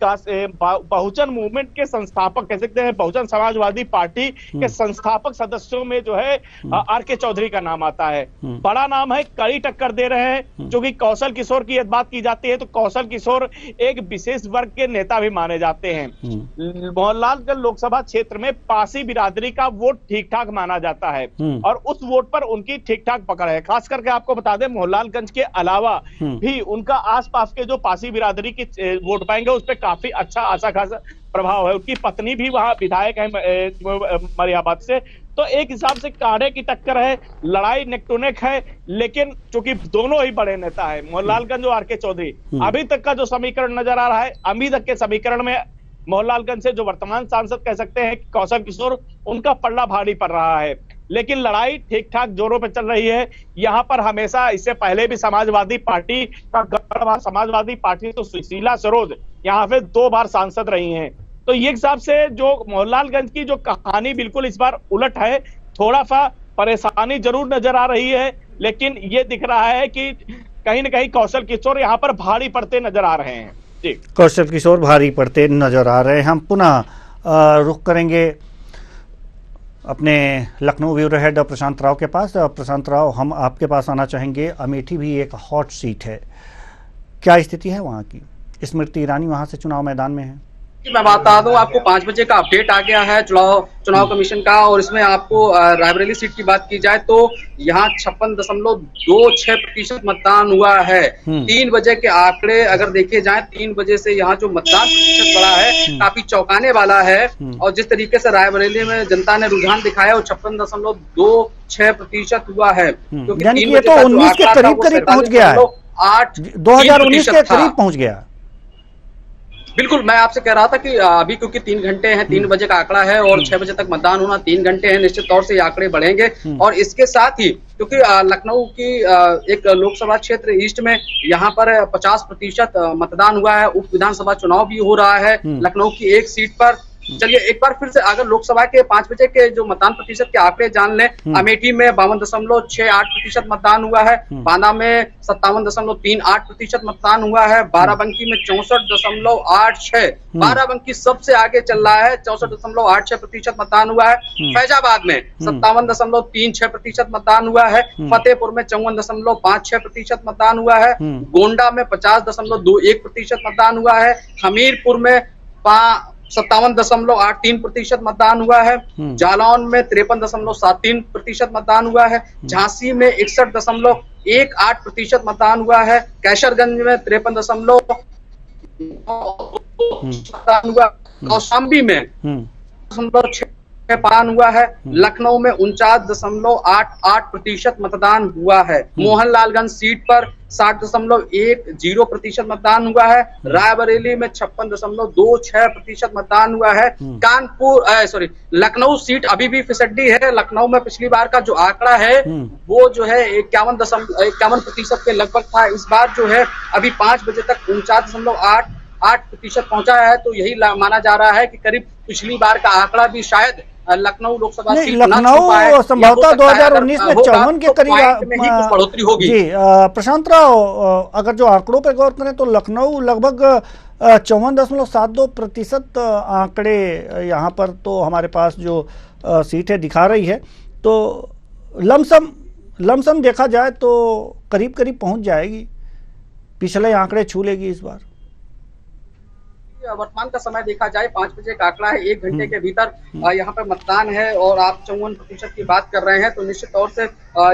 बहुजन मूवमेंट के संस्थापक कह सकते हैं, बहुजन समाजवादी पार्टी के संस्थापक सदस्यों में जो है आर.के. चौधरी का नाम आता है। बड़ा नाम है, कड़ी टक्कर दे रहे हैं। जो कि कौशल किशोर की बात की जाती है तो कौशल किशोर एक विशेष वर्ग के नेता भी माने जाते हैं। मोहनलालगंज लोकसभा क्षेत्र में पासी बिरादरी का वोट ठीक ठाक माना जाता है और उस वोट पर उनकी ठीक ठाक पकड़ है। खास करके आपको बता दें, मोहनलालगंज के अलावा भी उनका आसपास के जो पासी बिरादरी के वोट पाएंगे उस पर काफी अच्छा आशा खासा प्रभाव है। उनकी पत्नी भी वहां विधायक है मरियाबाद से। तो एक हिसाब से कांटे की टक्कर है, लड़ाई नेक टू नेक है। लेकिन चूंकि दोनों ही बड़े नेता है, मोहनलालगंज और आर.के. चौधरी, अभी तक का जो समीकरण नजर आ रहा है, अभी तक के समीकरण में मोहनलालगंज से जो वर्तमान सांसद कह सकते हैं कौशल किशोर, उनका पल्ला भारी पड़ रहा है। लेकिन लड़ाई ठीक ठाक जोरों पर चल रही है। यहाँ पर हमेशा इससे पहले भी समाजवादी पार्टी का गढ़, समाजवादी पार्टी तो सुशीला सरोज यहाँ पे 2 बार सांसद रही हैं। तो ये हिसाब से जो मोहनलालगंज की जो कहानी बिल्कुल इस बार उलट है। थोड़ा सा परेशानी जरूर नजर आ रही है, लेकिन ये दिख रहा है कि कहीं न कहीं कौशल किशोर यहाँ पर भारी पड़ते नजर आ रहे हैं। जी, कौशल किशोर भारी पड़ते नजर आ रहे हैं। हम पुनः रुख करेंगे अपने लखनऊ ब्यूरो हेड प्रशांत राव के पास। प्रशांत राव, हम आपके पास आना चाहेंगे। अमेठी भी एक हॉट सीट है, क्या स्थिति है वहाँ की? स्मृति ईरानी वहाँ से चुनाव मैदान में है। मैं बता दूं आपको, 5 बजे का अपडेट आ गया है चुनाव कमीशन का, और इसमें आपको रायबरेली सीट की बात की जाए तो यहाँ 56.26% मतदान हुआ है। 3 बजे के आंकड़े अगर देखे जाए, 3 बजे से यहाँ जो मतदान प्रतिशत बढ़ा है काफी चौंकाने वाला है। और जिस तरीके से रायबरेली में जनता ने रुझान दिखाया वो 56.26% हुआ है, यानी कि ये तो 19 के करीब पहुंच गया है, 2019 के करीब पहुंच गया। बिल्कुल, मैं आपसे कह रहा था कि अभी क्योंकि 3 घंटे हैं, 3 बजे का आंकड़ा है और 6 बजे तक मतदान होना, 3 घंटे हैं, निश्चित तौर से ये आंकड़े बढ़ेंगे। और इसके साथ ही क्योंकि लखनऊ की एक लोकसभा क्षेत्र ईस्ट में यहाँ पर 50% मतदान हुआ है। उप विधानसभा चुनाव भी हो रहा है लखनऊ की एक सीट पर। चलिए एक बार फिर से अगर लोकसभा के 5 बजे के जो मतदान प्रतिशत के आंकड़े जान लें, अमेठी में 52.68% मतदान हुआ है, बांदा में 57.38% मतदान हुआ है, बाराबंकी में 64.86, बाराबंकी सबसे आगे चल रहा है, 64.86% मतदान हुआ है। फैजाबाद में 57.36% मतदान हुआ है, फतेहपुर में 54.56% मतदान हुआ है, गोंडा में 50.21% मतदान हुआ है, हमीरपुर में 57.83% मतदान हुआ है, जालौन में 53.73% मतदान हुआ है, झांसी में 61.18% मतदान हुआ है, कैसरगंज में 53.9 मतदान हुआ, कौशाम्बी में 6 मतदान हुआ है, लखनऊ में 49.88% मतदान हुआ है, मोहनलालगंज सीट पर 60.10% मतदान हुआ है, रायबरेली में 56.26% मतदान हुआ है, लखनऊ सीट अभी भी फिसड्डी है। लखनऊ में पिछली बार का जो आंकड़ा है वो जो है 51% के लगभग था। इस बार जो है अभी 5 बजे तक 49.88% पहुंचा है। तो यही माना जा रहा है कि करीब पिछली बार का आंकड़ा भी शायद लखनऊ लोकसभा सीट लखनऊ संभवतः 2019 में 54 के करीब बढ़ोतरी होगी। जी प्रशांत राव, अगर जो आंकड़ों पर गौर करें तो लखनऊ लगभग 54.72% आंकड़े यहाँ पर तो हमारे पास जो सीटें दिखा रही है, तो लमसम देखा जाए तो करीब पहुंच जाएगी, पिछले आंकड़े छू लेगी इस बार। वर्तमान का समय देखा जाए 5 बजे का आंकड़ा है, 1 घंटे के भीतर यहाँ पर मतदान है और आप 54% की बात कर रहे हैं, तो निश्चित तौर से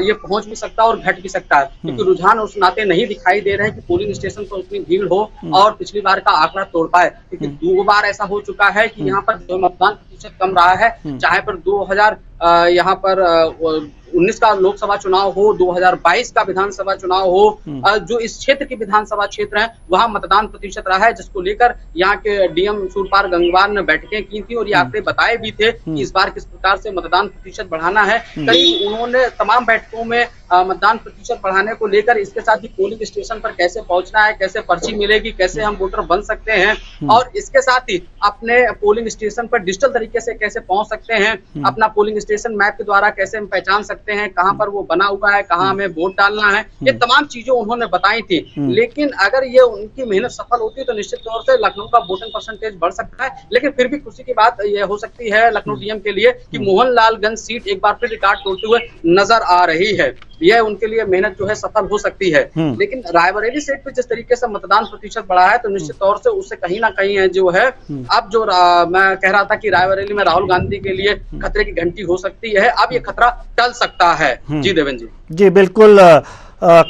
ये पहुंच भी सकता है और घट भी सकता है, क्योंकि रुझान उस नाते नहीं दिखाई दे रहे हैं कि पोलिंग स्टेशन पर उतनी भीड़ हो और पिछली बार का आंकड़ा तोड़ पाए। क्योंकि 2 बार ऐसा हो चुका है कि यहाँ पर जो मतदान प्रतिशत कम रहा है, चाहे पर 2019 का लोकसभा चुनाव हो, 2022 का विधानसभा चुनाव हो, जो इस क्षेत्र की विधानसभा क्षेत्र है वहां मतदान प्रतिशत रहा है, जिसको लेकर यहाँ के डीएम सूरपाल गंगवार ने बैठकें की थी और ये आंकड़े बताए भी थे कि इस बार किस प्रकार से मतदान प्रतिशत बढ़ाना है। कई उन्होंने तमाम बैठकों में मतदान प्रतिशत बढ़ाने को लेकर, इसके साथ ही पोलिंग स्टेशन पर कैसे पहुंचना है, कैसे पर्ची मिलेगी, कैसे हम वोटर बन सकते हैं, और इसके साथ ही अपने पोलिंग स्टेशन पर डिजिटल तरीके से कैसे पहुंच सकते हैं, अपना पोलिंग स्टेशन मैप के द्वारा कैसे हम पहचान सकते हैं कहां पर वो बना हुआ है, कहां हमें वोट डालना है, ये तमाम चीजें उन्होंने बताई थी। लेकिन अगर ये उनकी मेहनत सफल होती तो निश्चित तौर से लखनऊ का वोटिंग परसेंटेज बढ़ सकता है। लेकिन फिर भी खुशी की बात ये हो सकती है लखनऊ डीएम के लिए कि मोहनलालगंज सीट एक बार फिर रिकॉर्ड तोड़ते हुए नजर आ रही है। यह उनके लिए मेहनत जो है सफल हो सकती है। लेकिन रायबरेली सीट पे जिस तरीके से मतदान प्रतिशत बढ़ा है तो निश्चित तौर से उससे कहीं ना कहीं है जो है, अब जो मैं कह रहा था कि रायबरेली में राहुल गांधी के लिए खतरे की घंटी हो सकती है, अब ये खतरा टल सकता है। जी देवेंद्र जी। जी बिल्कुल,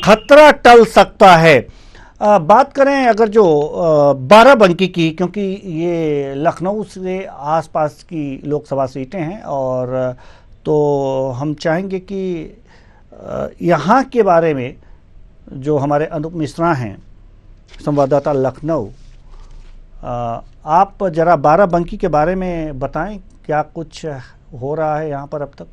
खतरा टल सकता है। बात करें अगर जो बाराबंकी की, क्योंकि ये लखनऊ से आसपास की लोकसभा सीटें हैं, और तो हम चाहेंगे कि यहाँ के बारे में जो हमारे अनूप मिश्रा हैं संवाददाता लखनऊ, आप जरा बाराबंकी के बारे में बताएं, क्या कुछ हो रहा है यहाँ पर अब तक?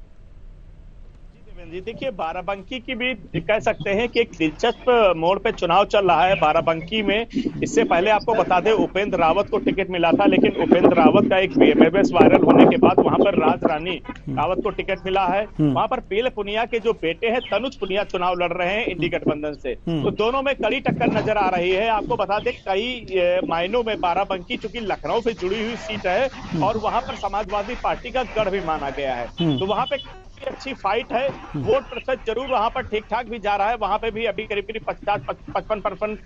जी देखिए, बाराबंकी की भी कह सकते हैं कि एक दिलचस्प मोड़ पे चुनाव चल रहा है बाराबंकी में। इससे पहले आपको बता दें उपेंद्र रावत को टिकट मिला था, लेकिन उपेंद्र रावत का एक एमएमएस वायरल होने के बाद वहां पर राज रानी रावत को टिकट मिला है। वहां पर पीएल पुनिया के जो बेटे हैं तनुज पुनिया चुनाव लड़ रहे हैं इंडी गठबंधन से, तो दोनों में कड़ी टक्कर नजर आ रही है। आपको बता दें कई मायनों में बाराबंकी चूंकि लखनऊ से जुड़ी हुई सीट है और वहां पर समाजवादी पार्टी का गढ़ भी माना गया है, तो वहां पे अच्छी फाइट है। वोट प्रतिशत जरूर वहां पर ठीक ठाक भी जा रहा है, वहां पे भी अभी करीब 50-55%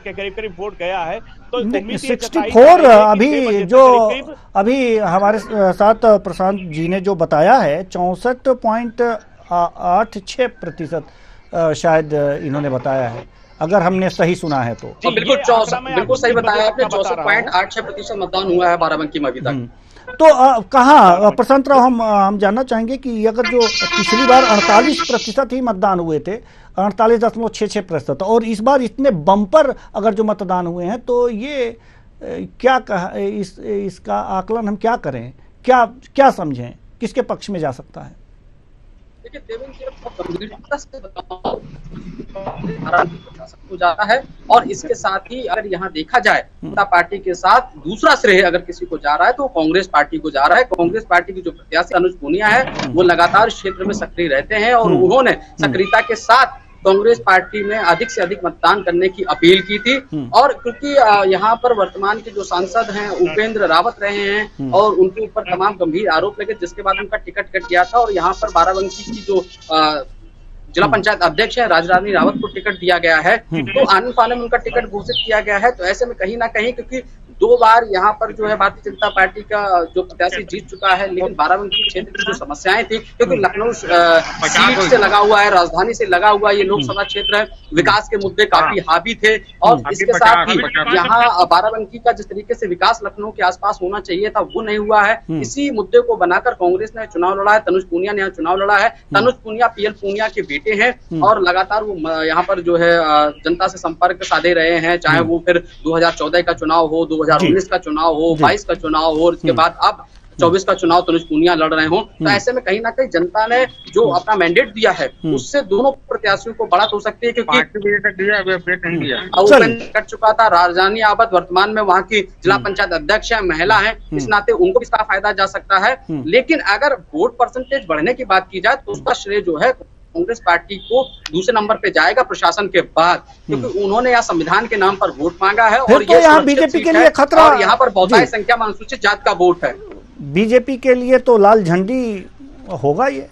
के करीब वोट गया है। तो 64 अभी जो अभी हमारे साथ प्रशांत जी ने जो बताया है 64.86% शायद इन्होंने बताया है, अगर हमने सही सुना है तो। बिल्कुल सही बताया आपने, 64.86% मतदान हुआ है बाराबंकी में अभी तक। तो कहाँ प्रशांत राव, हम जानना चाहेंगे कि अगर जो पिछली बार 48% ही मतदान हुए थे, 48.66%, और इस बार इतने बम्पर अगर जो मतदान हुए हैं, तो ये क्या कहा, इसका आकलन हम क्या करें, क्या समझें, किसके पक्ष में जा सकता है? देखिए देवेंद्र जी, बहुत गंभीरता से बताओ जाता है, और इसके साथ ही अगर यहाँ देखा जाए जनता पार्टी के साथ दूसरा श्रेय अगर किसी को जा रहा है तो कांग्रेस पार्टी को जा रहा है। कांग्रेस पार्टी की जो प्रत्याशी अनुज पुनिया है वो लगातार क्षेत्र में सक्रिय रहते हैं, और उन्होंने सक्रियता के साथ कांग्रेस पार्टी में अधिक से अधिक मतदान करने की अपील की थी। और क्योंकि यहाँ पर वर्तमान के जो सांसद हैं उपेंद्र रावत रहे हैं और उनके ऊपर तमाम गंभीर आरोप लगे, जिसके बाद उनका टिकट कट गया था, और यहाँ पर बाराबंकी की जो जिला पंचायत अध्यक्ष है राजरानी रावत को टिकट दिया गया है, तो आने फाने में उनका टिकट घोषित किया गया है। तो ऐसे में कहीं ना कहीं, क्योंकि 2 बार यहाँ पर जो है भारतीय जनता पार्टी का जो प्रत्याशी जीत चुका है, लेकिन बाराबंकी क्षेत्र की जो समस्याएं थी, क्योंकि लखनऊ सीट से लगा हुआ है, राजधानी से लगा हुआ ये लोकसभा क्षेत्र है, विकास के मुद्दे काफी हावी थे, और इसके साथ ही यहाँ बाराबंकी का जिस तरीके से विकास लखनऊ के आसपास होना चाहिए था वो नहीं हुआ है। इसी मुद्दे को बनाकर कांग्रेस ने चुनाव लड़ा है, तनुज पुनिया ने यहाँ चुनाव लड़ा है। तनुज पुनिया पीएल पुनिया के बेटे हैं, और लगातार वो यहाँ पर जो है जनता से संपर्क साधे रहे हैं, चाहे वो फिर 2014 का चुनाव हो, 2019 का चुनाव हो, 22 का चुनाव हो, उसके बाद अब 24 का चुनाव तनुज पुनिया लड़ रहे हो। तो ऐसे में कहीं ना कहीं जनता ने जो अपना मैंडेट दिया है उससे दोनों प्रत्याशियों को बढ़त हो सकती है, क्योंकि कट चुका था। राजरानी रावत वर्तमान में वहाँ की जिला पंचायत अध्यक्ष है, महिला है, इस नाते उनको भी इसका फायदा जा सकता है। लेकिन अगर वोट परसेंटेज बढ़ने की बात की जाए तो उसका श्रेय जो है कांग्रेस पार्टी को दूसरे नंबर पे जाएगा प्रशासन के बाद, क्योंकि उन्होंने यहाँ संविधान के नाम पर वोट मांगा है, और तो यहाँ बीजेपी के लिए खतरा, और यहाँ पर बहुतायत संख्या में अनुसूचित जात का वोट है। बीजेपी के लिए तो लाल झंडी होगा ये।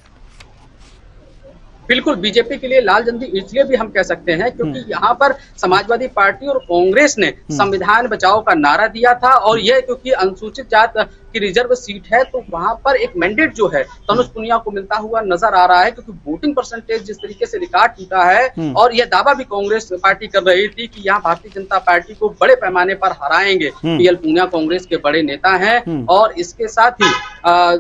बिल्कुल, बीजेपी के लिए लाल झंडी इसलिए भी हम कह सकते हैं क्योंकि यहाँ पर समाजवादी पार्टी और कांग्रेस ने संविधान बचाओ का नारा दिया था, और यह क्योंकि अनुसूचित जात की रिजर्व सीट है, तो वहां पर एक मैंडेट जो है तनुज पुनिया को मिलता हुआ नजर आ रहा है, क्योंकि वोटिंग परसेंटेज जिस तरीके से रिकॉर्ड टूटा है, और यह दावा भी कांग्रेस पार्टी कर रही थी कि यहाँ भारतीय जनता पार्टी को बड़े पैमाने पर हराएंगे। पीएल पुनिया कांग्रेस के बड़े नेता हैं, और इसके साथ ही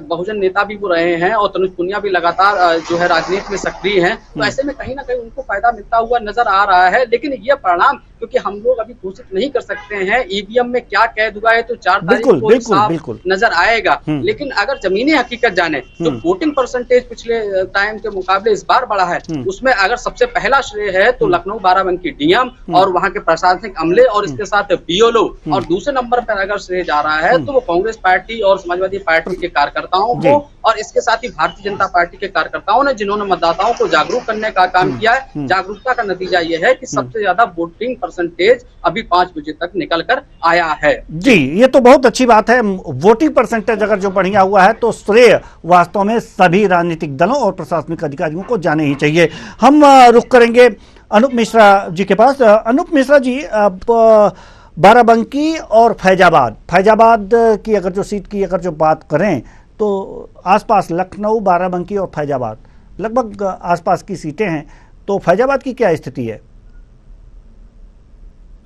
बहुजन नेता भी वो रहे हैं, और तनुज पुनिया भी लगातार जो है राजनीति में सक्रिय हैं। तो ऐसे में कहीं ना कहीं उनको फायदा मिलता हुआ नजर आ रहा है। लेकिन यह परिणाम क्योंकि हम लोग अभी घोषित नहीं कर सकते हैं ईवीएम में क्या कैद हुआ है, तो 4 तारीख को ही साफ नजर आएगा। लेकिन अगर जमीनी हकीकत जाने तो वोटिंग परसेंटेज पिछले टाइम के मुकाबले इस बार बढ़ा है। उसमें अगर सबसे पहला श्रेय है तो लखनऊ बाराबंकी डीएम और वहां के प्रशासनिक अमले और इसके साथ बीएलओ, और दूसरे नंबर पर अगर श्रेय जा रहा है तो वो कांग्रेस पार्टी और समाजवादी पार्टी के कार्यकर्ताओं को और इसके साथ ही भारतीय जनता पार्टी के कार्यकर्ताओं ने, जिन्होंने मतदाताओं को जागरूक करने का काम किया है। जागरूकता का नतीजा ये है कि सबसे ज्यादा वोटिंग परसेंटेज अभी 5 बजे तक निकल कर आया है। जी, ये तो बहुत अच्छी बात है। वोटिंग परसेंटेज अगर जो बढ़िया हुआ है तो श्रेय वास्तव में सभी राजनीतिक दलों और प्रशासनिक अधिकारियों को जाने ही चाहिए। हम रुख करेंगे अनूप मिश्रा जी के पास। अनूप मिश्रा जी, बाराबंकी और फैजाबाद की अगर जो सीट की अगर जो बात करें तो आसपास लखनऊ, बाराबंकी और फैजाबाद लगभग आसपास की सीटें हैं, तो फैजाबाद की क्या स्थिति है?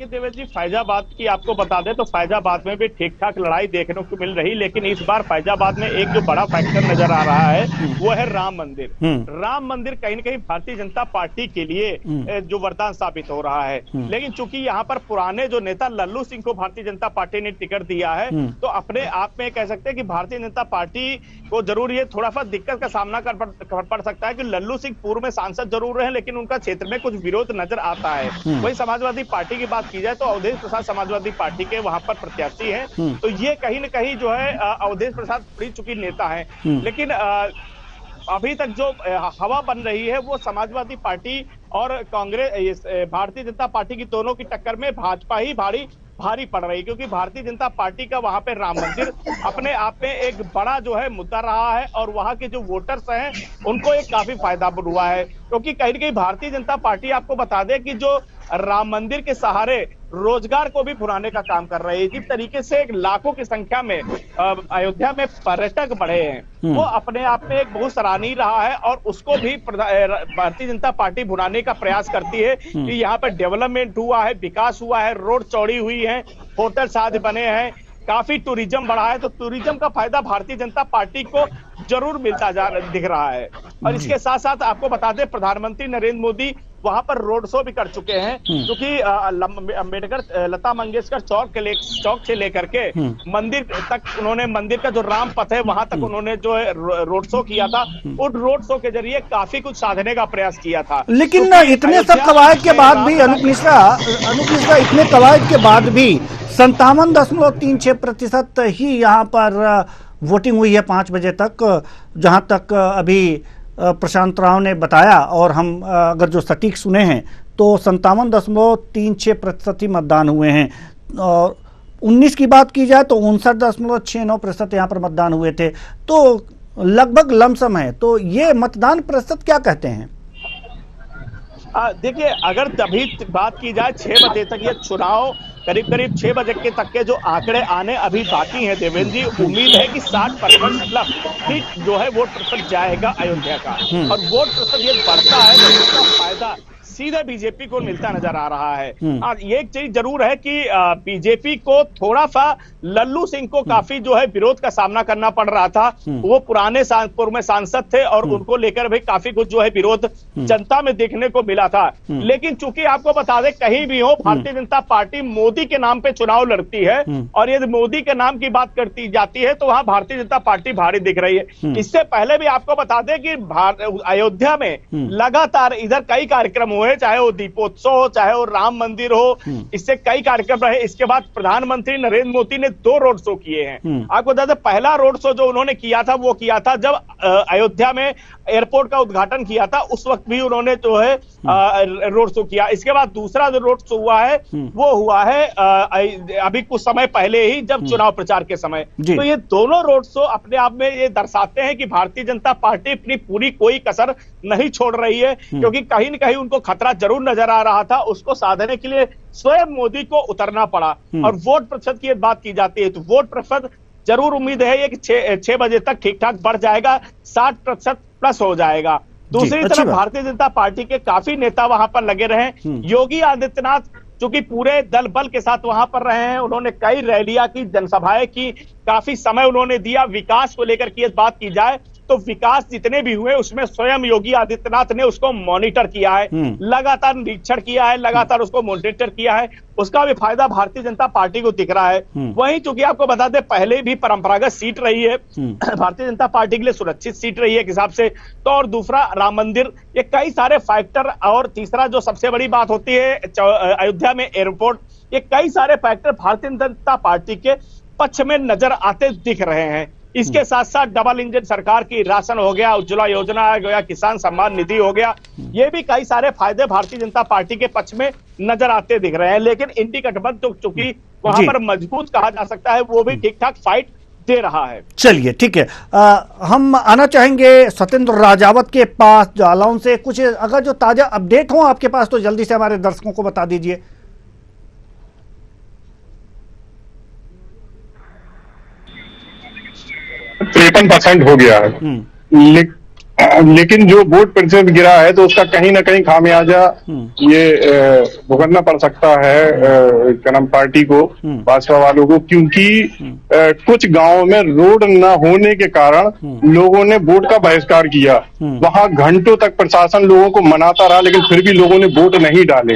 देवेश जी, फैजाबाद की आपको बता दें तो फैजाबाद में भी ठीक ठाक लड़ाई देखने को मिल रही, लेकिन इस बार फैजाबाद में एक जो बड़ा फैक्टर नजर आ रहा है वो है राम मंदिर। राम मंदिर कहीं न कहीं भारतीय जनता पार्टी के लिए जो वरदान साबित हो रहा है। लेकिन चूंकि यहाँ पर पुराने जो नेता लल्लू सिंह को भारतीय जनता पार्टी ने टिकट दिया है, तो अपने आप में कह सकते हैं कि भारतीय जनता पार्टी को जरूर ये थोड़ा सा दिक्कत का सामना पड़ सकता है कि लल्लू सिंह पूर्व में सांसद जरूर रहे, लेकिन उनका क्षेत्र में कुछ विरोध नजर आता है। वही समाजवादी पार्टी की बात की जाए तो अवधेश प्रसाद समाजवादी पार्टी के वहां पर प्रत्याशी हैं, तो ये कहीं न कहीं जो है अवधेश प्रसाद पढ़ी चुकी नेता हैं। लेकिन अभी तक जो हवा बन रही है वो समाजवादी पार्टी और कांग्रेस, भारतीय जनता पार्टी की दोनों की टक्कर में भाजपा ही भारी पड़ रही है, क्योंकि भारतीय जनता पार्टी का वहां पे राम मंदिर अपने आप में एक बड़ा जो है मुद्दा रहा है और वहां के जो वोटर्स हैं उनको एक काफी फायदा हुआ है। क्योंकि कहीं न कहीं भारतीय जनता पार्टी आपको बता दे कि जो राम मंदिर के सहारे रोजगार को भी भुनाने का काम कर रही है। जिस तरीके से लाखों की संख्या में अयोध्या में पर्यटक बढ़े हैं वो अपने आप में एक बहुत सराहनीय रहा है, और उसको भी भारतीय जनता पार्टी भुनाने का प्रयास करती है कि यहाँ पर डेवलपमेंट हुआ है, विकास हुआ है, रोड चौड़ी हुई है, होटल आदि बने हैं, काफी टूरिज्म बढ़ा है। तो टूरिज्म का फायदा भारतीय जनता पार्टी को जरूर मिलता दिख रहा है। और इसके साथ साथ आपको बता दें प्रधानमंत्री नरेंद्र मोदी वहां पर रोड शो भी कर चुके हैं, क्योंकि अम्बेडकर लता मंगेशकर चौक से लेकर के मंदिर तक उन्होंने, मंदिर का जो राम पथ है वहां तक उन्होंने जो है रोड शो किया था। उन रोड शो के जरिए काफी कुछ साधने का प्रयास किया था। लेकिन इतने सब कवायद के बाद भी अनूप मिश्रा इतने कवायद के बाद भी 57.36% ही यहाँ पर वोटिंग हुई है 5 बजे तक, जहां तक अभी प्रशांत राव ने बताया, और हम अगर जो सटीक सुने हैं तो 57.36% ही मतदान हुए हैं। और 19 की बात की जाए तो 59.69% यहाँ पर मतदान हुए थे, तो लगभग लमसम है। तो ये मतदान प्रतिशत क्या कहते हैं? देखिए, अगर तभी बात की जाए 6 बजे तक ये चुनाव करीब 6 बजे के तक के जो आंकड़े आने अभी बाकी हैं देवेंद्र जी, उम्मीद है कि 60% सीट जो है वोट प्रतिशत जाएगा अयोध्या का, और वोट प्रतिशत ये बढ़ता है तो उसका फायदा सीधे बीजेपी को मिलता नजर आ रहा है। ये एक चीज जरूर है कि बीजेपी को थोड़ा सा लल्लू सिंह को काफी जो है विरोध का सामना करना पड़ रहा था। वो पुराने पूर्व में सांसद थे और उनको लेकर भी काफी कुछ जो है विरोध जनता में देखने को मिला था। लेकिन चूंकि आपको बता दें कहीं भी हो भारतीय जनता पार्टी मोदी के नाम पे चुनाव लड़ती है, और यदि मोदी के नाम की बात करती जाती है तो वहां भारतीय जनता पार्टी भारी दिख रही है। इससे पहले भी आपको बता दें कि अयोध्या में लगातार इधर कई कार्यक्रम हुए, चाहे वो दीपोत्सव हो, चाहे वो राम मंदिर हो, इससे कई कार्यक्रम रहे। इसके बाद प्रधानमंत्री नरेंद्र मोदी ने 2 रोड शो किए हैं। आपको बता दें पहला रोड शो जो उन्होंने किया था वो किया था जब अयोध्या में एयरपोर्ट का उद्घाटन किया था, उस वक्त भी उन्होंने जो है रोड शो किया। इसके बाद दूसरा जो रोड शो हुआ है वो हुआ है अभी कुछ समय पहले ही, जब चुनाव प्रचार के समय। तो ये दोनों रोड शो अपने आप में ये दर्शाते हैं कि भारतीय जनता पार्टी अपनी पूरी कोई कसर नहीं छोड़ रही है, क्योंकि कहीं न कहीं उनको खतरा जरूर नजर आ रहा था। उसको साधने के लिए स्वयं मोदी को उतरना पड़ा। और वोट प्रतिशत की बात की जाती है तो वोट प्रतिशत जरूर उम्मीद है कि 6 बजे तक ठीक ठाक बढ़ जाएगा, 60% प्लस हो जाएगा। दूसरी तरफ भारतीय जनता पार्टी के काफी नेता वहां पर लगे रहे। योगी आदित्यनाथ चूंकि पूरे दल बल के साथ वहां पर रहे हैं, उन्होंने कई रैलियां की, जनसभाएं की, काफी समय उन्होंने दिया। विकास को लेकर की बात की जाए तो विकास जितने भी हुए उसमें स्वयं योगी आदित्यनाथ ने उसको मॉनिटर किया है, लगातार निरीक्षण किया है, लगातार उसको मॉनिटर किया है, उसका भी फायदा भारतीय जनता पार्टी को दिख रहा है। वहीं चूंकि आपको बता दें पहले भी परंपरागत सीट रही है भारतीय जनता पार्टी के लिए, सुरक्षित सीट रही है एक हिसाब से, तो और दूसरा राम मंदिर, ये कई सारे फैक्टर, और तीसरा जो सबसे बड़ी बात होती है अयोध्या में एयरपोर्ट, ये कई सारे फैक्टर भारतीय जनता पार्टी के पक्ष में नजर आते दिख रहे हैं। इसके साथ साथ डबल इंजन सरकार की राशन हो गया, उज्ज्वला योजना आ गया, किसान सम्मान निधि हो गया, ये भी कई सारे फायदे भारतीय जनता पार्टी के पक्ष में नजर आते दिख रहे हैं। लेकिन इंडी गठबंधन तो चूंकि वहां पर मजबूत कहा जा सकता है, वो भी ठीक ठाक फाइट दे रहा है। चलिए ठीक है, हम आना चाहेंगे सत्येंद्र राजावत के पास जालौन से। कुछ अगर जो ताजा अपडेट हो आपके पास तो जल्दी से हमारे दर्शकों को बता दीजिए। 53% हो गया है, लेकिन जो वोट प्रतिशत गिरा है तो उसका कहीं ना कहीं खामियाजा ये भुगतना पड़ सकता है कनम पार्टी को, भाजपा वालों को, क्योंकि कुछ गांवों में रोड न होने के कारण लोगों ने वोट का बहिष्कार किया। वहां घंटों तक प्रशासन लोगों को मनाता रहा, लेकिन फिर भी लोगों ने वोट नहीं डाले।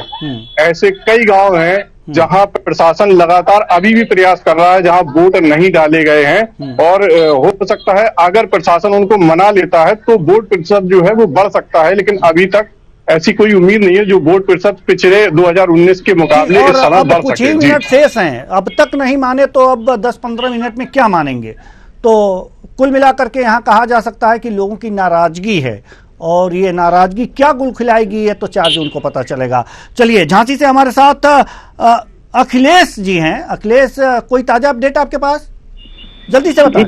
ऐसे कई गांव हैं जहां प्रशासन लगातार अभी भी प्रयास कर रहा है, जहां वोट नहीं डाले गए हैं, और हो सकता है अगर प्रशासन उनको मना लेता है तो वोट प्रतिशत जो है वो बढ़ सकता है, लेकिन अभी तक ऐसी कोई उम्मीद नहीं है जो वोट प्रतिशत पिछले 2019 के मुकाबले इस समय बढ़ सके। कुछ ही मिनट शेष हैं, अब तक नहीं माने तो अब 10-15 मिनट में क्या मानेंगे? तो कुल मिलाकर के यहाँ कहा जा सकता है कि लोगों की नाराजगी है, और ये नाराजगी क्या गुल खिलाएगी ये तो 4 जून को पता चलेगा। चलिए, झांसी से हमारे साथ अखिलेश जी हैं। अखिलेश, कोई ताजा अपडेट आपके पास, जल्दी से बताएं। जी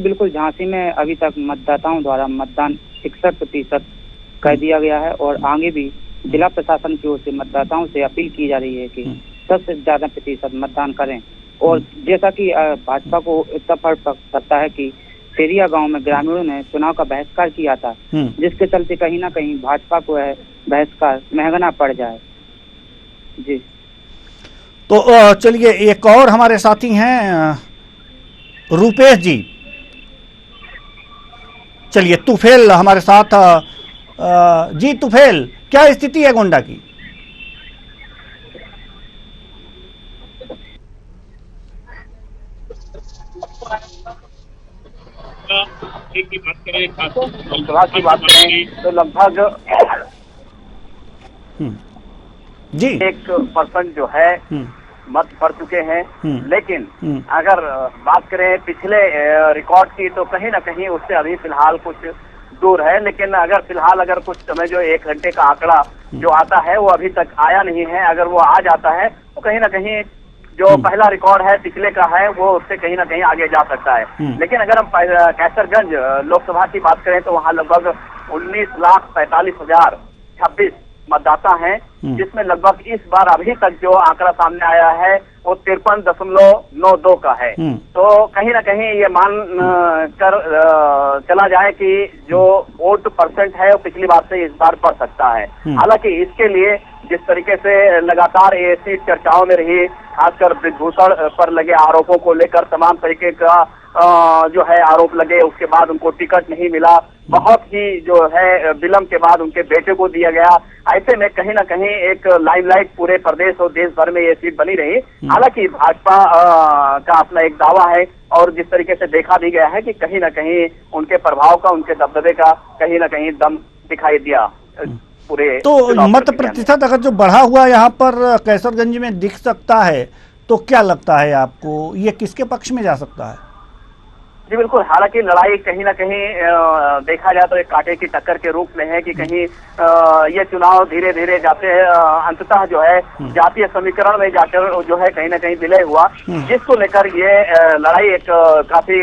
बिल्कुल, झांसी में अभी तक मतदाताओं द्वारा मतदान 61% कर दिया गया है, और आगे भी जिला प्रशासन की ओर से मतदाताओं से अपील की जा रही है कि 10 से ज्यादा प्रतिशत मतदान करें। और जैसा कि भाजपा को इतना फर्क पड़ता है कि तेरिया गांव में ग्रामीणों ने चुनाव का बहिष्कार किया था, जिसके चलते कहीं ना कहीं भाजपा को है बहिष्कार महंगा पड़ जाए। जी तो चलिए, एक और हमारे साथी हैं रूपेश जी। चलिए, तुफेल हमारे साथ। जी तुफेल, क्या स्थिति है गोंडा की? की बात करें तो लगभग जी 1% जो है मत पड़ चुके हैं। लेकिन अगर बात करें पिछले रिकॉर्ड की तो कहीं ना कहीं उससे अभी फिलहाल कुछ दूर है। लेकिन अगर कुछ समय जो 1 घंटे का आंकड़ा जो आता है वो अभी तक आया नहीं है, अगर वो आ जाता है तो कहीं ना कहीं जो पहला रिकॉर्ड है पिछले का है वो उससे कहीं ना कहीं आगे जा सकता है। लेकिन अगर हम कैसरगंज लोकसभा की बात करें तो वहाँ लगभग 19,45,026 मतदाता हैं, जिसमें लगभग इस बार अभी तक जो आंकड़ा सामने आया है वो 53.92 का है। तो कहीं ना कहीं ये मान कर चला जाए कि जो वोट परसेंट है वो पिछली बार से इस बार बढ़ सकता है। हालांकि इसके लिए जिस तरीके से लगातार ये सीट चर्चाओं में रही, खासकर ब्रजभूषण पर लगे आरोपों को लेकर तमाम तरीके का जो है आरोप लगे, उसके बाद उनको टिकट नहीं मिला, बहुत ही जो है विलंब के बाद उनके बेटे को दिया गया। ऐसे में कहीं ना कहीं एक लाइमलाइट पूरे प्रदेश और देश भर में ये सीट बनी रही। हालांकि भाजपा का अपना एक दावा है, और जिस तरीके से देखा भी गया है कि कहीं ना कहीं उनके प्रभाव का, उनके दबदबे का कहीं ना कहीं दम दिखाई दिया पूरे। तो मत प्रतिशत अगर जो बढ़ा हुआ यहाँ पर कैसरगंज में दिख सकता है तो क्या लगता है आपको, ये किसके पक्ष में जा सकता है? जी बिल्कुल, हालांकि लड़ाई कहीं ना कहीं देखा जाए तो एक कांटे की टक्कर के रूप में है कि कहीं ये चुनाव धीरे धीरे जाते अंततः जो है जातीय समीकरण में जाकर जो है कहीं ना कहीं विलय हुआ, जिसको लेकर ये लड़ाई एक काफी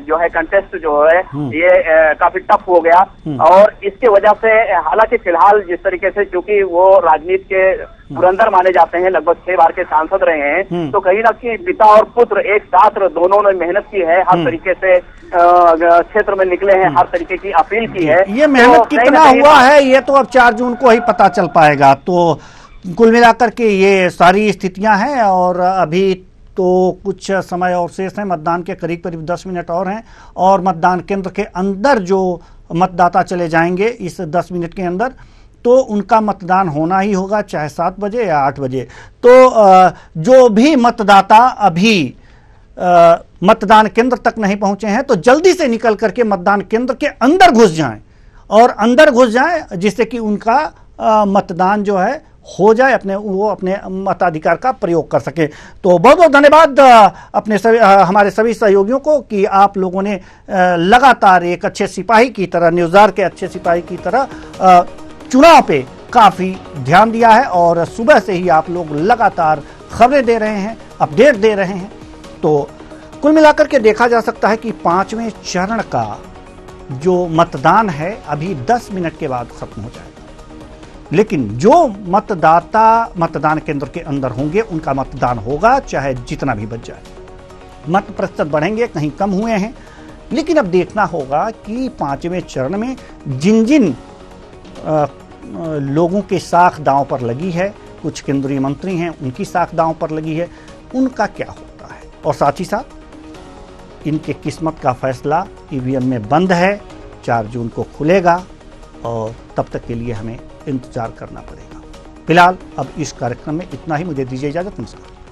जो है कंटेस्ट जो है ये काफी टफ हो गया। और इसकी वजह से हालांकि फिलहाल जिस तरीके से चूंकि वो राजनीति के पुरंदर माने जाते हैं, लगभग 6 बार के सांसद रहे हैं, तो कहीं ना कहीं पिता और पुत्र एक साथ दोनों ने मेहनत की है, हर तरीके से क्षेत्र में निकले हैं, हर तरीके की अपील की है। ये मेहनत तो कितना हुआ है ये तो अब 4 जून को ही पता चल पाएगा। तो कुल मिलाकर के ये सारी स्थितियां हैं, और अभी तो कुछ समय और शेष है, मतदान के करीब करीब 10 मिनट और हैं और मतदान केंद्र के अंदर जो मतदाता चले जाएंगे इस 10 मिनट के अंदर, तो उनका मतदान होना ही होगा, चाहे 7 बजे या 8 बजे। तो जो भी मतदाता अभी मतदान केंद्र तक नहीं पहुंचे हैं तो जल्दी से निकल करके मतदान केंद्र के अंदर घुस जाएं और अंदर घुस जाएं, जिससे कि उनका मतदान जो है हो जाए, वो अपने मताधिकार का प्रयोग कर सके। तो बहुत बहुत धन्यवाद हमारे सभी सहयोगियों को कि आप लोगों ने लगातार एक अच्छे सिपाही की तरह, न्यूज़ार के अच्छे सिपाही की तरह चुनाव पे काफ़ी ध्यान दिया है और सुबह से ही आप लोग लगातार खबरें दे रहे हैं, अपडेट दे रहे हैं। तो कुल मिलाकर के देखा जा सकता है कि 5वें चरण का जो मतदान है अभी 10 मिनट के बाद खत्म हो जाएगा, लेकिन जो मतदाता मतदान केंद्र के अंदर होंगे उनका मतदान होगा, चाहे जितना भी बच जाए। मत प्रतिशत बढ़ेंगे, कहीं कम हुए हैं, लेकिन अब देखना होगा कि 5वें चरण में जिन जिन लोगों की साख दांव पर लगी है, कुछ केंद्रीय मंत्री हैं उनकी साख दांव पर लगी है, उनका क्या होता है, और साथ ही साथ इनके किस्मत का फैसला ईवीएम में बंद है, 4 जून को खुलेगा और तब तक के लिए हमें इंतजार करना पड़ेगा। फिलहाल अब इस कार्यक्रम में इतना ही, मुझे दीजिए इजाजत, नमस्कार।